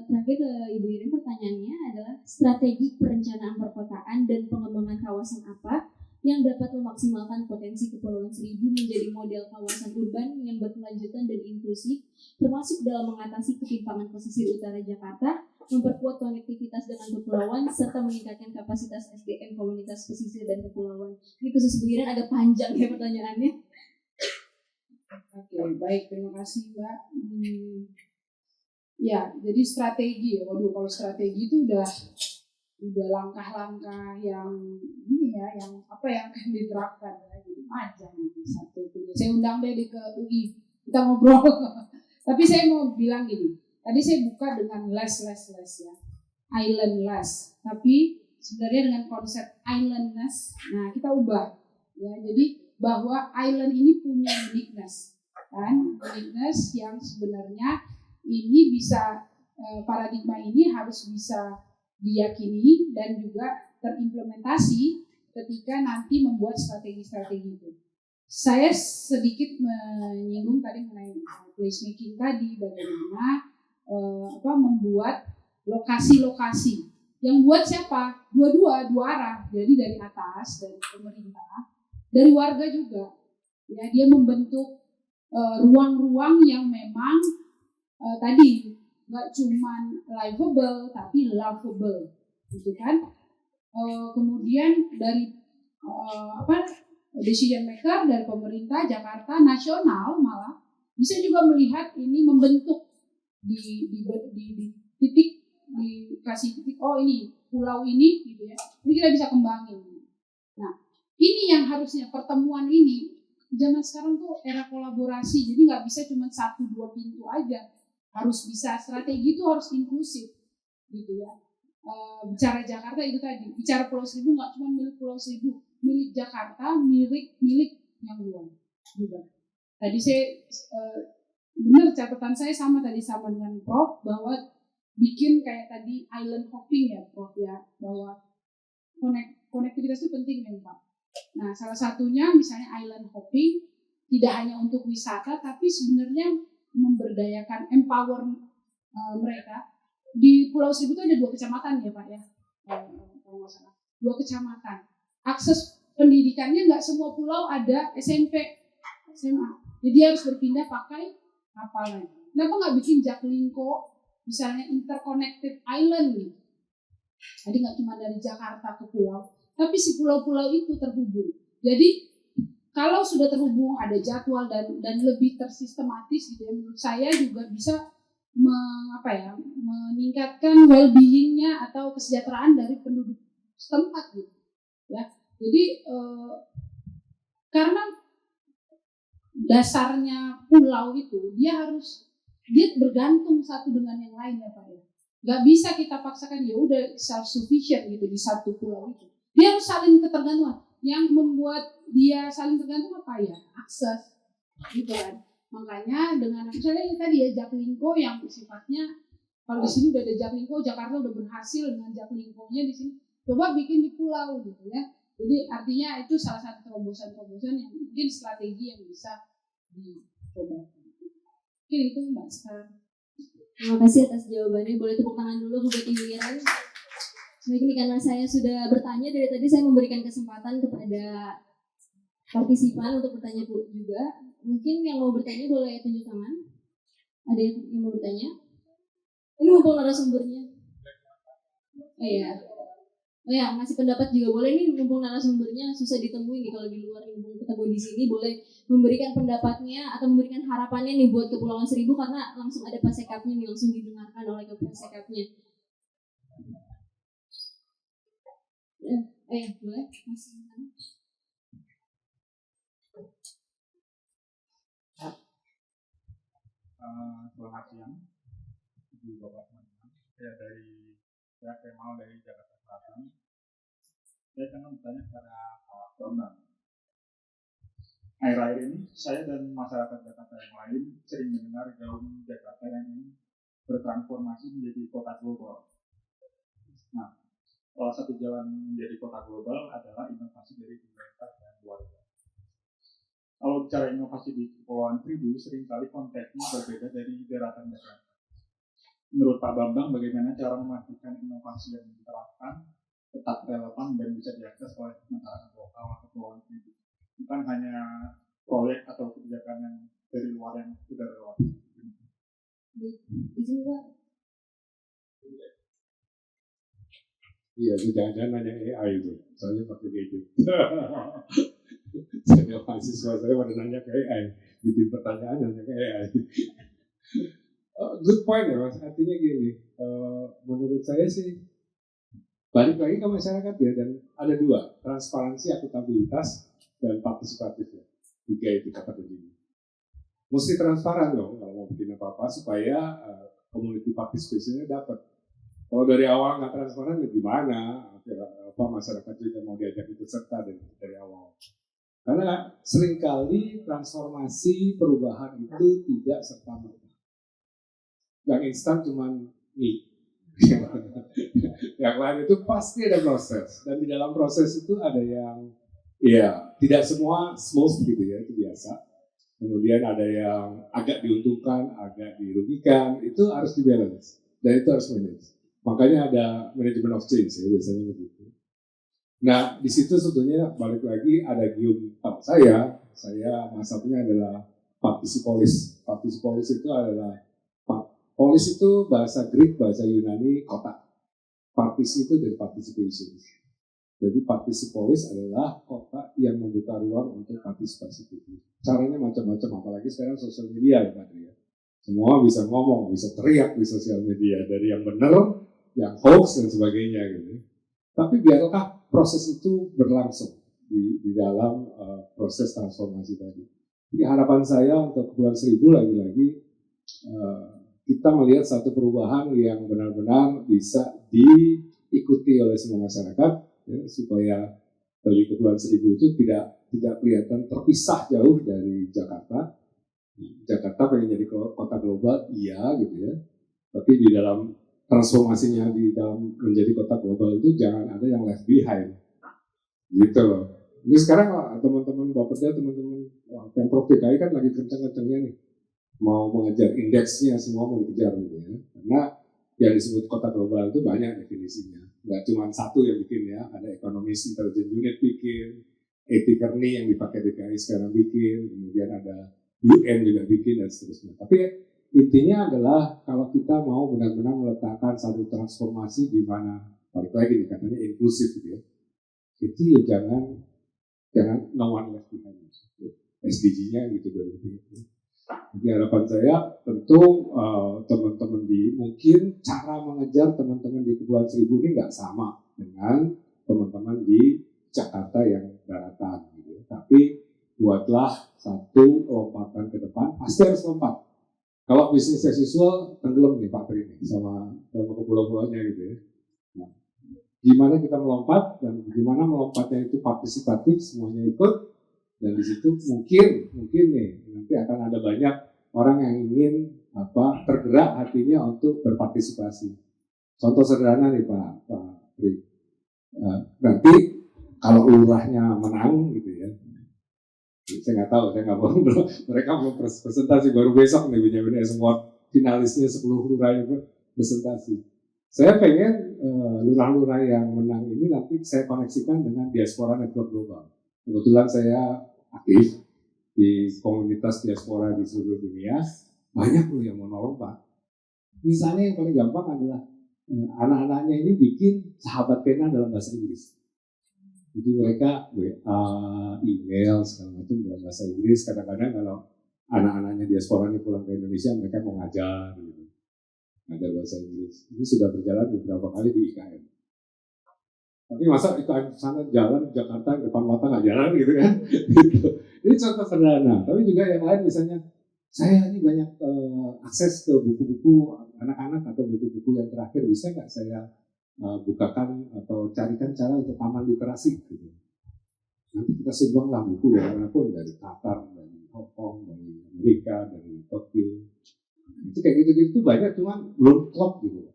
terakhir ke Ibu Iren, pertanyaannya adalah strategi perencanaan perkotaan dan pengembangan kawasan apa yang dapat memaksimalkan potensi Kepulauan Seribu menjadi model kawasan urban yang berkelanjutan dan inklusif, termasuk dalam mengatasi ketimpangan pesisir utara Jakarta, memperkuat konektivitas dengan kepulauan, serta meningkatkan kapasitas SDM komunitas pesisir dan kepulauan. Ini khusus Bu Iren agak panjang ya pertanyaannya. Oke, baik, terima kasih Mbak. Ya, jadi strategi ya. Waduh, kalau strategi itu udah langkah-langkah yang ini ya, yang apa yang akan diterapkan ya. Jadi panjang nanti satu kuliah. Saya undang deh ke UI, kita ngobrol. Tapi saya mau bilang gini, tadi saya buka dengan les ya, island less. Tapi sebenarnya dengan konsep islandness, nah kita ubah ya. Jadi bahwa island ini punya uniqueness, kan? Uniqueness yang sebenarnya ini bisa paradigma ini harus bisa diyakini dan juga terimplementasi ketika nanti membuat strategi-strategi itu. Saya sedikit menyinggung tadi mengenai placemaking tadi, bagaimana membuat lokasi-lokasi Yang buat siapa? Dua arah. Jadi dari atas, dari pemerintah, dari warga juga. Ya, dia membentuk ruang-ruang yang memang tadi nggak cuman livable tapi lovable, gitu kan? Kemudian dari decision maker dari pemerintah Jakarta nasional malah bisa juga melihat ini membentuk di titik, dikasih titik, oh ini pulau ini gitu ya, ini kita bisa kembangin. Nah ini yang harusnya pertemuan ini, zaman sekarang tuh era kolaborasi, jadi nggak bisa cuma 1-2 pintu aja, harus bisa strategi itu harus inklusif gitu ya. Bicara Jakarta itu tadi, bicara Pulau Seribu nggak cuma milik Pulau Seribu, milik Jakarta, milik yang luar juga. Tadi saya benar catatan saya sama dengan Prof bahwa bikin kayak tadi island hopping ya Prof ya, bahwa konektivitas itu penting ya Pak. Nah salah satunya misalnya island hopping tidak hanya untuk wisata tapi sebenarnya memberdayakan, empower mereka. Di Pulau Seribu itu ada 2 kecamatan ya Pak ya, kalau nggak salah 2 kecamatan. Akses pendidikannya nggak semua pulau ada SMP, SMA. Jadi harus berpindah pakai kapal lagi. Kenapa nggak bikin Jaklingko, misalnya interconnected island gitu? Jadi nggak cuma dari Jakarta ke pulau, tapi si pulau-pulau itu terhubung. Jadi kalau sudah terhubung, ada jadwal dan lebih tersistematis gitu ya, menurut saya juga bisa meningkatkan well-being-nya atau kesejahteraan dari penduduk setempat gitu ya. Jadi karena dasarnya pulau itu dia bergantung satu dengan yang lain ya Pak ya. Gak bisa kita paksakan ya udah self sufficient gitu di satu pulau itu. Dia harus saling ketergantungan. Yang membuat dia saling tergantung apa ya? Akses gitu kan. Makanya dengan misalnya tadi ya Jaklingko yang sifatnya, kalau di sini udah ada Jaklingko, Jakarta udah berhasil dengan Jaklingko-nya di sini. Coba bikin di pulau gitu ya. Jadi artinya itu salah satu terobosan-terobosan yang mungkin strategi yang bisa dicoba. Mungkin itu Mbak Star. Terima kasih atas jawabannya. Boleh tepuk tangan dulu buat Ibu Iren. Ini karena saya sudah bertanya dari tadi, saya memberikan kesempatan kepada partisipan untuk bertanya juga. Mungkin yang mau bertanya boleh tunjuk tangan. Ada yang mau bertanya? Ini mumpung narasumbernya. Oh iya. Oh ya, ngasih pendapat juga boleh nih, mumpung narasumbernya susah ditemui nih kalau di luar, mumpung ketemu di sini boleh memberikan pendapatnya atau memberikan harapannya nih buat Kepulauan Seribu, karena langsung ada pasekapnya nih, langsung didengarkan oleh pasekapnya. Boleh? Masih. Selamat siang, Ibu Bapak teman-teman. Saya Kemal dari Jakarta Selatan. Saya akan bertanya kepada Pak Bambang. Akhir-akhir ini saya dan masyarakat Jakarta yang lain sering mendengar gaung Jakarta yang ingin bertransformasi menjadi kota global. Nah, salah satu jalan menjadi kota global adalah inovasi dari pemerintah dan warga. Kalau bicara inovasi di Kepulauan Seribu, seringkali konteksnya berbeda dari daratan Jakarta. Menurut Pak Bambang, bagaimana cara memastikan inovasi yang diterapkan tetap relevan dan bisa diakses oleh masyarakat lokal Kepulauan Seribu? Bukan hanya proyek atau kebijakan yang dari luar yang sudah relevan. Izin Pak. Iya, itu jangan-jangan nanya AI itu, soalnya pakai gadget. Saya mahasiswa saya pada nanya ke AI, bikin pertanyaan nanya ke AI. Good point ya Mas, artinya gini, menurut saya sih balik lagi ke masyarakat ya, dan ada 2, transparansi, akuntabilitas, dan partisipatif ya. 3 itu kata begini. Mesti transparan dong kalau mau bikin apa-apa supaya community participation-nya dapat. Kalau dari awal nggak transparan, ya gimana? Masyarakat juga mau diajak ikut serta dari awal. Karena seringkali transformasi perubahan itu tidak serta-merta. Yang instan cuma mie. Yang lain itu pasti ada proses. Dan di dalam proses itu ada yang, ya tidak semua smooth gitu ya, itu biasa. Kemudian ada yang agak diuntungkan, agak dirugikan, itu harus dibalance. Dan itu harus manage. Makanya ada management of change ya biasanya begitu. Nah di situ sebetulnya balik lagi ada gium saya masuknya adalah participolis. Participolis itu adalah polis itu bahasa Greek, bahasa Yunani kota. Partisi itu dari participation. Jadi participolis adalah kota yang membuka ruang untuk partisipasi publik. Caranya macam-macam, apalagi sekarang sosial media ya Pak Tri. Semua bisa ngomong, bisa teriak di sosial media, dari yang benar, yang hoax dan sebagainya gitu. Tapi biarlah proses itu berlangsung di dalam proses transformasi tadi. Jadi harapan saya untuk Kepulauan Seribu lagi-lagi kita melihat satu perubahan yang benar-benar bisa diikuti oleh semua masyarakat. Ya, supaya dari Kepulauan Seribu itu tidak kelihatan terpisah jauh dari Jakarta. Jakarta pengen jadi kota global, iya gitu ya. Tapi di dalam transformasinya di dalam menjadi kota global itu jangan ada yang left behind, gitu loh. Ini sekarang teman-teman Bapeda, teman-teman Pemprov DKI kan lagi kencang-kencangnya nih, mau mengejar indeksnya, semua mau dikejar gitu ya. Karena yang disebut kota global itu banyak definisinya. Nggak cuma satu yang bikin ya, ada Economist Intelligence Unit bikin, Ethically yang dipakai DKI sekarang bikin, kemudian ada UN juga bikin dan seterusnya. Tapi intinya adalah kalau kita mau benar-benar meletakkan satu transformasi di mana, balik lagi nih katanya inklusif gitu ya, itu ya jangan no one left behind. SDG-nya gitu dari itu. Jadi harapan saya tentu teman-teman mungkin cara mengejar teman-teman di Kepulauan Seribu ini nggak sama dengan teman-teman di Jakarta yang daratan gitu. Tapi buatlah satu lompatan ke depan, pasti harus lompat. Kalau bisnis as usual tenggelam nih Pak Tri sama kepulau-pulauannya gitu ya. Nah, gimana kita melompat dan gimana melompatnya itu partisipatif, semuanya ikut. Dan di situ mungkin nih nanti akan ada banyak orang yang ingin tergerak hatinya untuk berpartisipasi. Contoh sederhana nih Pak Tri. Nanti kalau lurahnya menang gitu ya, saya nggak tahu, saya nggak mau, mereka belum presentasi, baru besok nih Benjamin semua finalisnya 10 lurah itu presentasi. Saya pengen lurah-lurah yang menang ini nanti saya koneksikan dengan diaspora network global. Kebetulan saya aktif di komunitas diaspora di seluruh dunia, banyak loh yang mau nolong Pak. Misalnya yang paling gampang adalah anak-anaknya ini bikin sahabat pena dalam bahasa Inggris. Jadi mereka WA, email, segala macam dalam bahasa Inggris. Kadang-kadang kalau anak-anaknya diaspora ini pulang ke Indonesia, mereka mau ngajar gitu. Ngajar bahasa Inggris. Ini sudah berjalan beberapa kali di IKM. Tapi masa IKM sana jalan, Jakarta depan mata nggak jalan gitu kan? Ini contoh sederhana. Tapi juga yang lain misalnya, saya ini banyak akses ke buku-buku anak-anak atau buku-buku yang terakhir, bisa nggak saya bukakan atau carikan cara untuk taman literasi gitu. Nanti kita sumbanglah buku dari manapun, dari Qatar, dari Hong Kong, dari Amerika, dari Tokyo. Itu kayak gitu-gitu banyak, cuman belum klop gitu.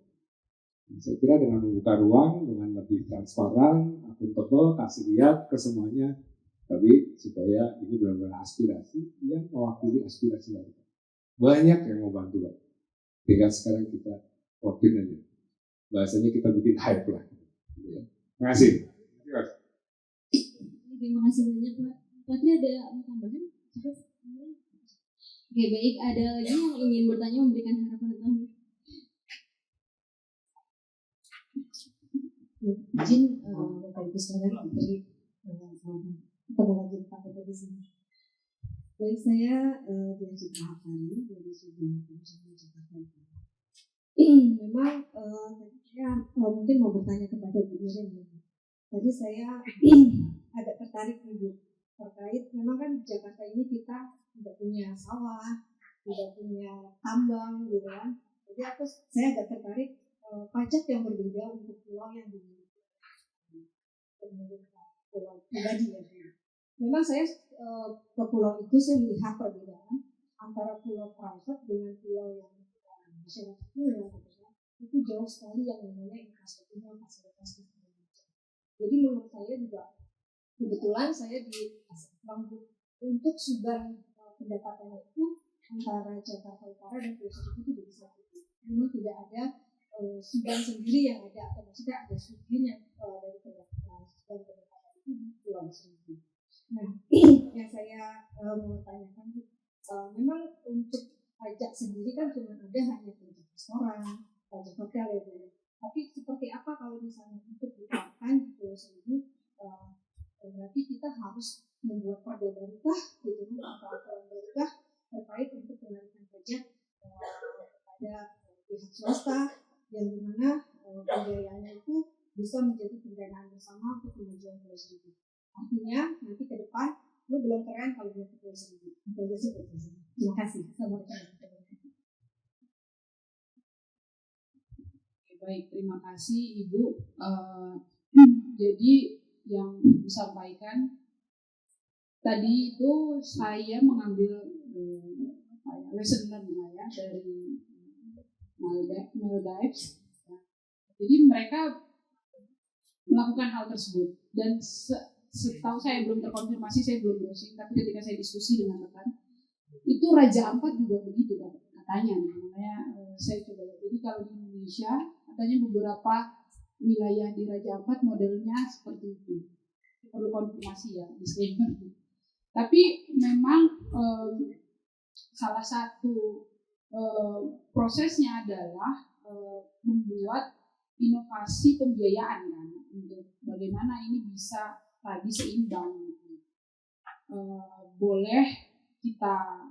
Saya kira dengan membuka ruang, dengan lebih transparan, akuntabel, kasih lihat ke semuanya, tapi supaya ini benar-benar aspirasi yang mewakili aspirasi warga. Banyak yang mau bantu, Pak. Tinggal sekarang kita workin aja. Bahasanya kita bikin hype lah. Terima kasih. Terima kasih banyak Pak. Patri ada tambahan? Oke baik, ada lagi yang ingin bertanya, memberikan harapan atau izin Bapak Ibu sekalian diberi ketemu lagi Pak Ibu di sini. Baik, saya Jessica Hakari dari Subang Jakarta. Memang saya mungkin mau bertanya kepada Bu Iren. Tadi saya agak tertarik Bu terkait memang kan Jakarta ini kita tidak punya sawah, tidak punya tambang gitu kan. Jadi saya agak tertarik pajak yang berbeda untuk pulau yang dimiliki pulau pribadi ya. Memang saya ke pulau itu saya melihat perbedaan antara pulau private dengan pulau yang masyarakat punya itu jauh sekali yang namanya infrastrukturnya, fasilitas dan jadi menurut saya juga kebetulan saya di mampu untuk sumber pendapatannya itu antara Jakarta Utara dan Pulau Seribu itu jadi satu. Memang tidak ada Sudan sendiri yang ada, atau maksudnya ada sudinya dari pendapatan itu di Pulau Seribu. Nah, yang saya mau tanyakan, memang untuk pajak sendiri kan cuma ada hanya pajak restoran, pajak hotel ya. Tapi seperti apa kalau misalnya untuk diterapkan di Pulau Seribu, berarti kita harus membuat perda barukah gitu, atau aturan barukah terkait untuk penarikan pajak kepada pihak swasta, yang dimana pembiayaannya itu bisa menjadi pendanaan bersama untuk kemajuan Pulau Seribu. Artinya nanti ke depan lu belum keren kalau dia ke Pulau Seribu. Itu aja sih. Terima kasih. Baik, terima kasih Ibu. Jadi yang disampaikan tadi itu saya mengambil lesson learned ya dari Maldives. Jadi mereka melakukan hal tersebut, dan setahu saya, belum terkonfirmasi, saya belum browsing, tapi ketika saya diskusi dengan rekan, itu Raja Ampat juga begitu katanya. Makanya saya coba lihat. Jadi kalau di Indonesia katanya beberapa wilayah di Raja Ampat modelnya seperti itu. Perlu konfirmasi ya, disclaimer. Tapi memang salah satu prosesnya adalah membuat inovasi pembiayaan kan, untuk bagaimana ini bisa tadi seimbang gitu. Boleh kita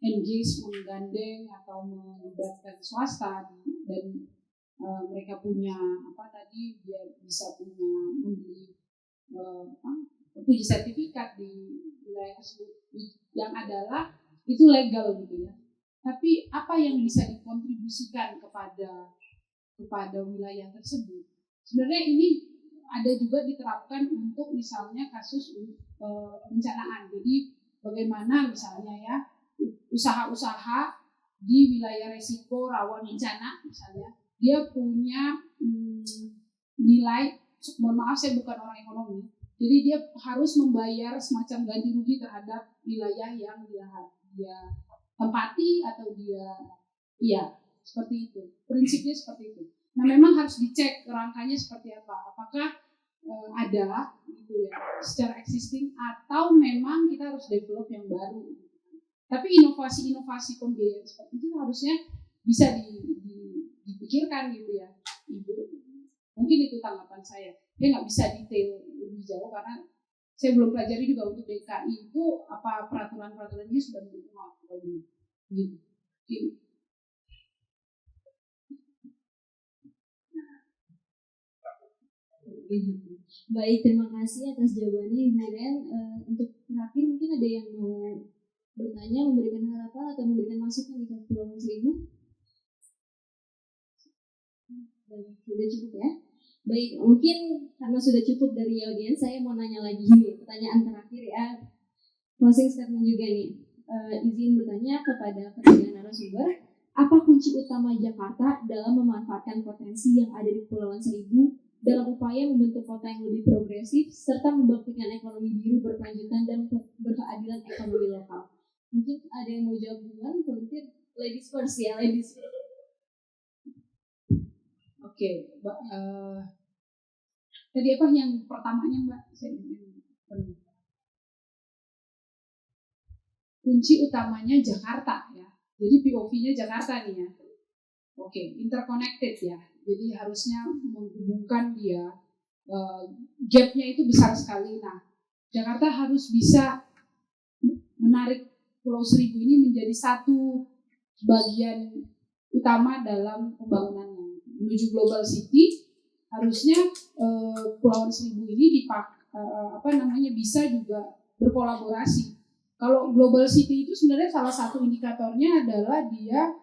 engage, menggandeng atau melibatkan swasta, dan mereka punya dia bisa membeli punya sertifikat di wilayah tersebut yang adalah itu legal gitu ya. Tapi apa yang bisa dikontribusikan kepada wilayah tersebut? Sebenarnya ini ada juga diterapkan untuk misalnya kasus pencanaan. Jadi bagaimana misalnya ya usaha-usaha di wilayah resiko rawan bencana, misalnya dia punya nilai, mohon maaf saya bukan orang ekonomi, jadi dia harus membayar semacam ganti rugi terhadap wilayah yang dia tempati atau seperti itu. Prinsipnya seperti itu. Nah, memang harus dicek rangkanya seperti apa. Apakah ada gitu ya secara existing, atau memang kita harus develop yang baru. Tapi inovasi-inovasi pembiayaan seperti itu harusnya bisa dipikirkan gitu ya, Ibu. Mungkin itu tanggapan saya. Dia nggak bisa detail lebih jauh karena saya belum pelajari juga untuk DKI itu apa peraturan-peraturannya sudah berubah atau belum. Gitu. Baik, terima kasih atas jawabannya Ibu Ren. Untuk terakhir mungkin ada yang mau bertanya, memberikan harapan atau memberikan masukan di Kepulauan Seribu? Baik, sudah cukup ya. Baik, mungkin karena sudah cukup dari audiens, saya mau nanya lagi nih, pertanyaan terakhir ya, closing statement juga nih. Izin bertanya kepada ketiga narasumber, apa kunci utama Jakarta dalam memanfaatkan potensi yang ada di Kepulauan Seribu dalam upaya membentuk kota yang lebih progresif serta membangkitkan ekonomi biru berkelanjutan dan berkeadilan ekonomi lokal? Mungkin ada yang mau jawab duluan, volunteer. Ladies first ya, ladies first. Oke, Mbak. Tadi apa yang pertamanya, Mbak? Kunci utamanya Jakarta ya. Jadi POV-nya Jakarta nih ya. Oke, interconnected ya. Jadi harusnya menghubungkan dia. Gap-nya itu besar sekali. Nah, Jakarta harus bisa menarik Pulau Seribu ini menjadi satu bagian utama dalam pembangunannya. Menuju Global City, harusnya Pulau Seribu ini bisa juga berkolaborasi. Kalau Global City itu sebenarnya salah satu indikatornya adalah dia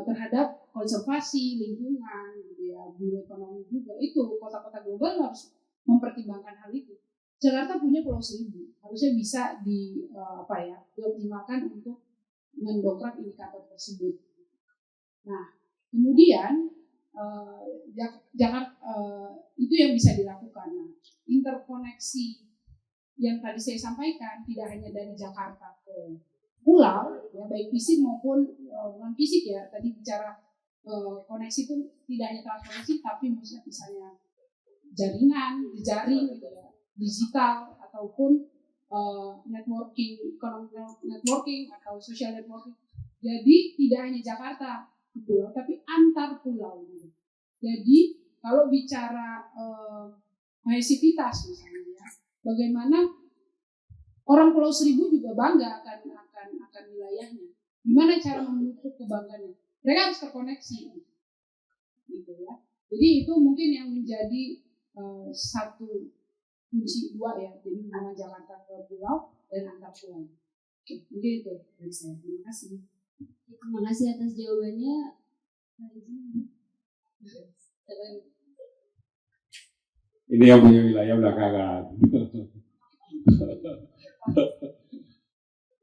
terhadap konservasi lingkungan, gitu ya, bioekonomi juga. Itu kota-kota global harus mempertimbangkan hal itu. Jakarta punya Pulau Seribu, harusnya bisa dioptimalkan untuk mendongkrak indikator tersebut. Nah, kemudian itu yang bisa dilakukan. Nah, interkoneksi yang tadi saya sampaikan tidak hanya dari Jakarta ke pulau, ya, baik fisik maupun non fisik ya. Tadi bicara koneksi itu tidak hanya transportasi tapi misalnya jaringan, jejaring gitu ya, digital ataupun networking atau social networking. Jadi tidak hanya Jakarta pulau, tapi antar pulau. Gitu. Jadi kalau bicara kohesivitas misalnya, ya, bagaimana orang Pulau Seribu juga bangga akan wilayahnya. Gimana cara memupuk kebanggaannya? Mereka harus terkoneksi, gitu ya. Jadi itu mungkin yang menjadi satu kunci dua ya, jadi hubungan Jakarta ke pulau dan antar pulau. Oke, mungkin itu dari saya. Terima kasih. Terima kasih atas jawabannya. Ini yang punya wilayah belakangan.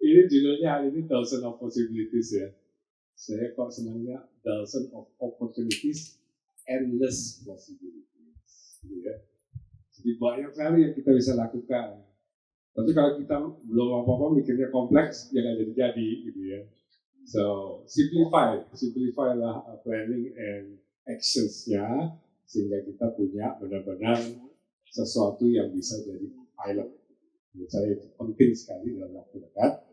Ini judulnya hari ini Dozen of Possibilities ya. Saya kok senangnya Dozen of Opportunities, Endless Possibilities. Ya. Jadi banyak sekali yang kita bisa lakukan. Tapi kalau kita belum apa-apa mikirnya kompleks, ya nggak jadi-jadi gitu ya. So simplify lah planning and actions-nya sehingga kita punya benar-benar sesuatu yang bisa jadi pilot. Menurut saya itu penting sekali dalam waktu dekat.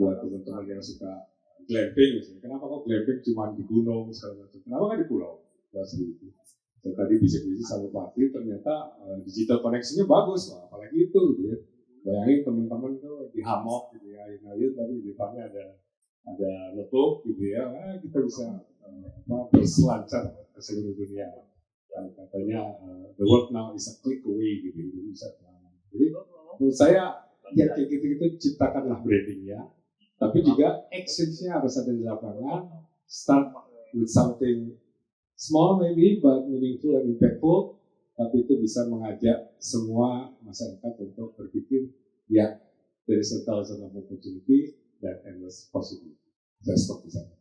Buat teman-teman yang suka glamping misalnya, kenapa kok glamping cuma di gunung segala macam? Kenapa nggak di pulau? Itu. Saya tadi bisik-bisik sama Patri, ternyata digital koneksinya bagus, apalagi itu gitu ya. Bayangin teman-teman tuh di hammock gitu ya, ayun-ayun tapi di depannya ada letuk gitu ya, kita bisa berselancar ke seluruh dunia. Dan katanya the world now is a click away gitu, bisa. Jadi menurut saya yang kayak gitu-gitu ciptakanlah brandingnya, tapi juga actionsnya harus ada di lapangan. Start with something small maybe but meaningful and impactful. Tapi itu bisa mengajak semua masyarakat untuk berpikir, ya, there is a thousand of opportunity dan endless possibility. Saya stop di sana.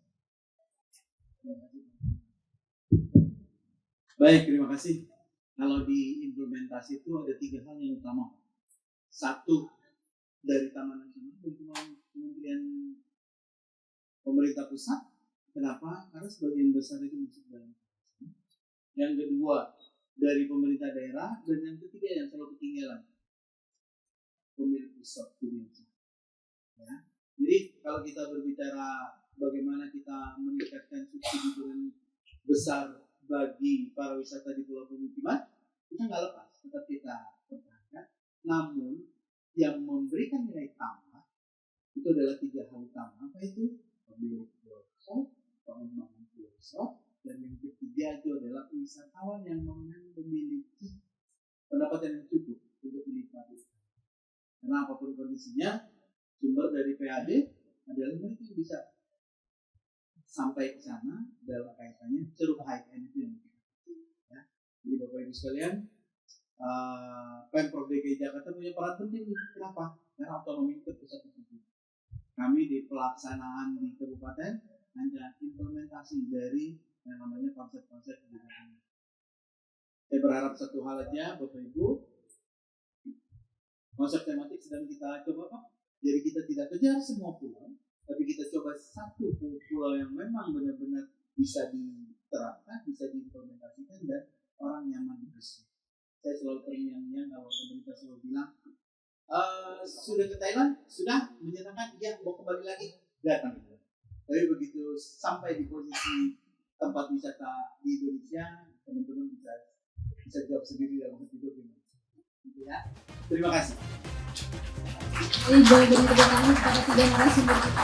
Baik, terima kasih. Kalau di implementasi itu ada 3 hal yang utama. 1, dari Taman Nasional dan Kementerian Pemerintah Pusat. Kenapa? Karena sebagian besar itu masuk dalam. Yang kedua, dari pemerintah daerah, dan yang ketiga yang selalu ketinggalan, pemilik pusat dunia. Ya. Jadi kalau kita berbicara bagaimana kita meningkatkan subsidi dengan besar bagi para wisata di pulau pemukiman, kita nggak lepas, tetap kita pertahankan. Namun yang memberikan nilai tambah itu adalah 3 hal utama, apa itu? Pemilik pulau, pengembangan pulau, dan yang ketiga itu adalah wisatawan yang memiliki pendapatan yang cukup untuk menikmati. Karena apapun kondisinya, sumber dari PAD adalah mereka yang bisa sampai ke sana dalam kaitannya ceruk high end itu yang kita ya. Jadi Bapak Ibu sekalian, Pemprov DKI Jakarta punya peran penting. Kenapa? Karena otonomi itu pusat itu. Kami di pelaksanaan di kabupaten hanya implementasi dari yang namanya konsep-konsep kebijakan. Saya berharap satu hal aja Bapak Ibu, konsep tematik sedang kita coba Pak. Jadi kita tidak kejar semua pulau, tapi kita coba satu pulau yang memang benar-benar bisa diterapkan, bisa diimplementasikan dan orang nyaman bersih. Saya selalu teringat kalau pemerintah selalu bilang, sudah ke Thailand, sudah menyatakan iya mau kembali lagi, datang. Tapi begitu sampai di posisi tempat wisata di Indonesia, teman-teman bisa jawab sendiri dalam hati itu. Gitu ya. Terima kasih. Ini jawaban kebenaran kepada 3 narasumber kita.